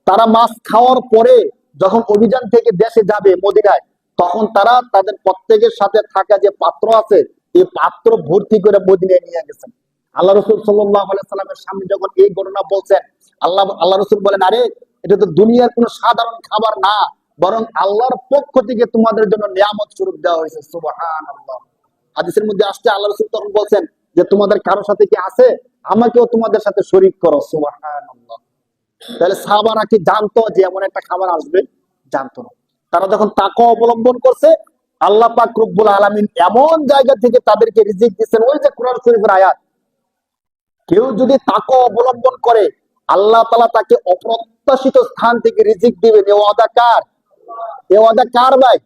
তারা মাছ খাওয়ার পরে যখন অভিযান থেকে দেশে যাবে মদিনায়, তখন তারা তাদের প্রত্যেকের সাথে থাকা যে পাত্র আছে এই পাত্র ভর্তি করে মদিনায় নিয়ে গেছেন। আল্লাহ রসুল সাল্লাল্লাহু আলাইহি সাল্লামের সামনে যখন এই ঘটনা বলছেন, আল্লাহ রসুল বলেন, আরে এটা তো দুনিয়ার কোনো সাধারণ খাবার না, বরং আল্লাহর পক্ষ থেকে তোমাদের জন্য নিয়ামত স্বরূপ দেওয়া হয়েছে। সুবহানাল্লাহ। হাদিসের মধ্যে আসছে আল্লাহ রসুল তখন বলছেন যে তোমাদের কারোর সাথে কি আছে, আমাকেও তোমাদের সাথে শরীক করো। সুবহানাল্লাহ। তাহলে সাহাবারা কি জানতো যে এমন একটা খাবার আসবে? জানতো না। তারা যখন তাকওয়া অবলম্বন করছে, আল্লাহ পাক রব্বুল আলামিন এমন জায়গা থেকে তাদেরকে রিজিক দিচ্ছেন। ওই যে কোরআন শরীফের আয়াত, কেউ যদি তাকওয়া অবলম্বন করে আল্লাহ তাআলা তাকে অপ্রত্যাশিত স্থান থেকে রিজিক দিবেন। এ ওয়াদা কার? এ ওয়াদা কার ভাই?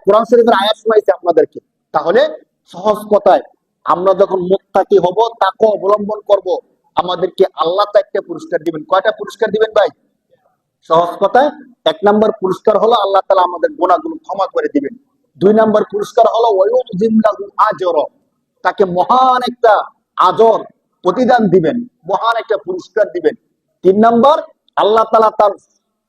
কোরআন শরীফের আয়াত শোনাইছে আপনাদেরকে। তাহলে সহজ কথায় আমরা যখন মুত্তাকি হব, তাকওয়া অবলম্বন করব, আমাদেরকে আল্লাহ চারটা পুরস্কার দিবেন। কয়টা পুরস্কার দিবেন ভাই? সহজ কথায় 1 নম্বর পুরস্কার হলো আল্লাহ তাআলা আমাদের গুনাহগুলো ক্ষমা করে দিবেন। 2 নম্বর পুরস্কার হলো ওয়ায়ুযিম লাহু আজর, তাকে মহান একটা আজর প্রতিদান দিবেন, মহান একটা পুরস্কার দিবেন। 3 নম্বর, আল্লাহ তাআলা তার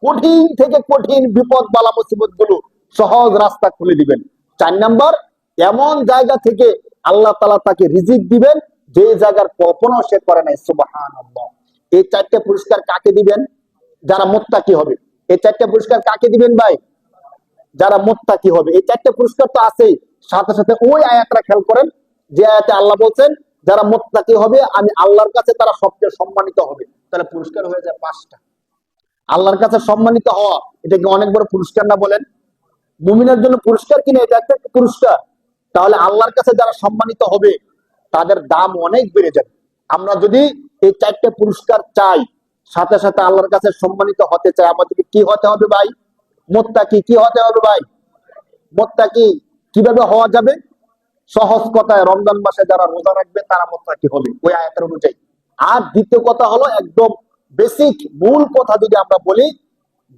কঠিন থেকে কঠিন বিপদ বালা মুসিবত গুলো সহজ রাস্তা খুলে দিবেন। 4 নম্বর, এমন জায়গা থেকে আল্লাহ তাআলা তাকে রিজিক দিবেন যে জায়গার কল্পনাও সে করে নাই। সুবহানাল্লাহ। এই 4টা পুরস্কার কাকে দিবেন? যারা মুত্তাকি হবে। এই 4টা পুরস্কার কাকে দিবেন ভাই? যারা মুত্তাকি হবে। এই 4টা পুরস্কার তো আছেই, সাথে সাথে ওই আয়াতটা খেয়াল করেন যে আয়াতে আল্লাহ বলছেন যারা মুত্তাকি হবে আমি আল্লাহর কাছে তারা সবচেয়ে সম্মানিত হবে। তাহলে পুরস্কার হয়ে যায় 5টা। আল্লাহর কাছে সম্মানিত হওয়া, এটা কি অনেক বড় পুরস্কার না বলেন? মুমিনের জন্য পুরস্কার কিনা, এটা একটা পুরস্কার। তাহলে আল্লাহর কাছে যারা সম্মানিত হবে তাদের দাম অনেক বেড়ে যাবে। আমরা যদি এই 4টা পুরস্কার চাই, সাথে সাথে আল্লাহর কাছে সম্মানিত হতে চাই, আমাদেরকে কি হতে হবে ভাই? মুত্তাকি। কি হতে হবে ভাই? মুত্তাকি। কিভাবে হওয়া যাবে? সহজ কথায় রমজান মাসে যারা রোজা রাখবে তারা মুত্তাকি হবে ওই আয়াতের অনুযায়ী। আর দ্বিতীয় কথা হলো একদম বেসিক মূল কথা যদি আমরা বলি,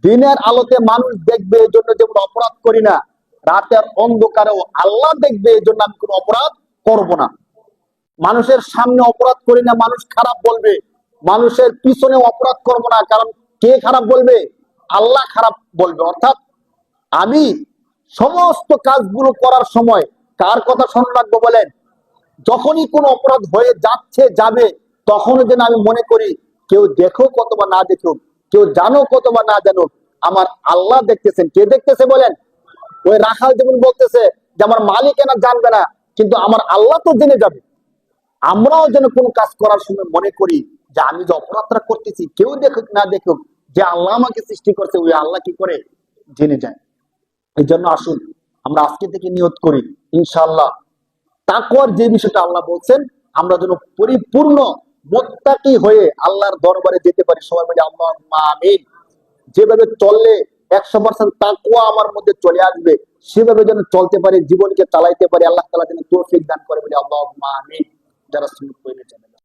দিনের আলোতে মানুষ দেখবে এই জন্য যেমন অপরাধ করি না, রাতের অন্ধকারেও আল্লাহ দেখবে এই জন্য আমি কোনো অপরাধ করব না। মানুষের সামনে অপরাধ করি না, মানুষ খারাপ বলবে, মানুষের পিছনে অপরাধ করব না, কারণ কে খারাপ বলবে? আল্লাহ খারাপ বলবে। অর্থাৎ আমি সমস্ত কাজগুলো করার সময় কার কথা স্মরণ রাখবো বলেন? যখনই কোনো অপরাধ হয়ে যাচ্ছে যাবে, তখনও যেন আমি মনে করি কেউ দেখুক অথবা না দেখুক, কেউ জানুক অথবা না জানুক, আমার আল্লাহ দেখতেছেন। কে দেখতেছে বলেন? ওই রাখাল যেমন বলতেছে যে আমার মালিক এনা জানবে না, কিন্তু আমার আল্লাহ তো জেনে যাবে। আমরাও যেন কোনো কাজ করার সময় মনে করি যে আমি যে অপরাধটা করতেছি, কেউ দেখুক না দেখুক, যে আল্লাহ আমাকে সৃষ্টি করছে ওই আল্লাহ কি করে জেনে যায়। এই জন্য আসুন আমরা আজকে থেকে নিয়ত করি, ইনশাআল্লাহ তাকওয়ার যে বিষয়টা আল্লাহ বলছেন, আমরা যেন পরিপূর্ণ মুত্তাকি হয়ে আল্লাহর দরবারে যেতে পারি। সবাই মিলে আল্লাহুম্মা আমিন। যেভাবে চললে 100% তাকওয়া আমার মধ্যে চলে আসবে, সেভাবে যেন চলতে পারি, জীবনকে চালাইতে পারি। আল্লাহ তাআলা যেন তৌফিক দান করে বলে আল্লাহুম্মা আমিন। যারা সুন্নাত পড়ে চলে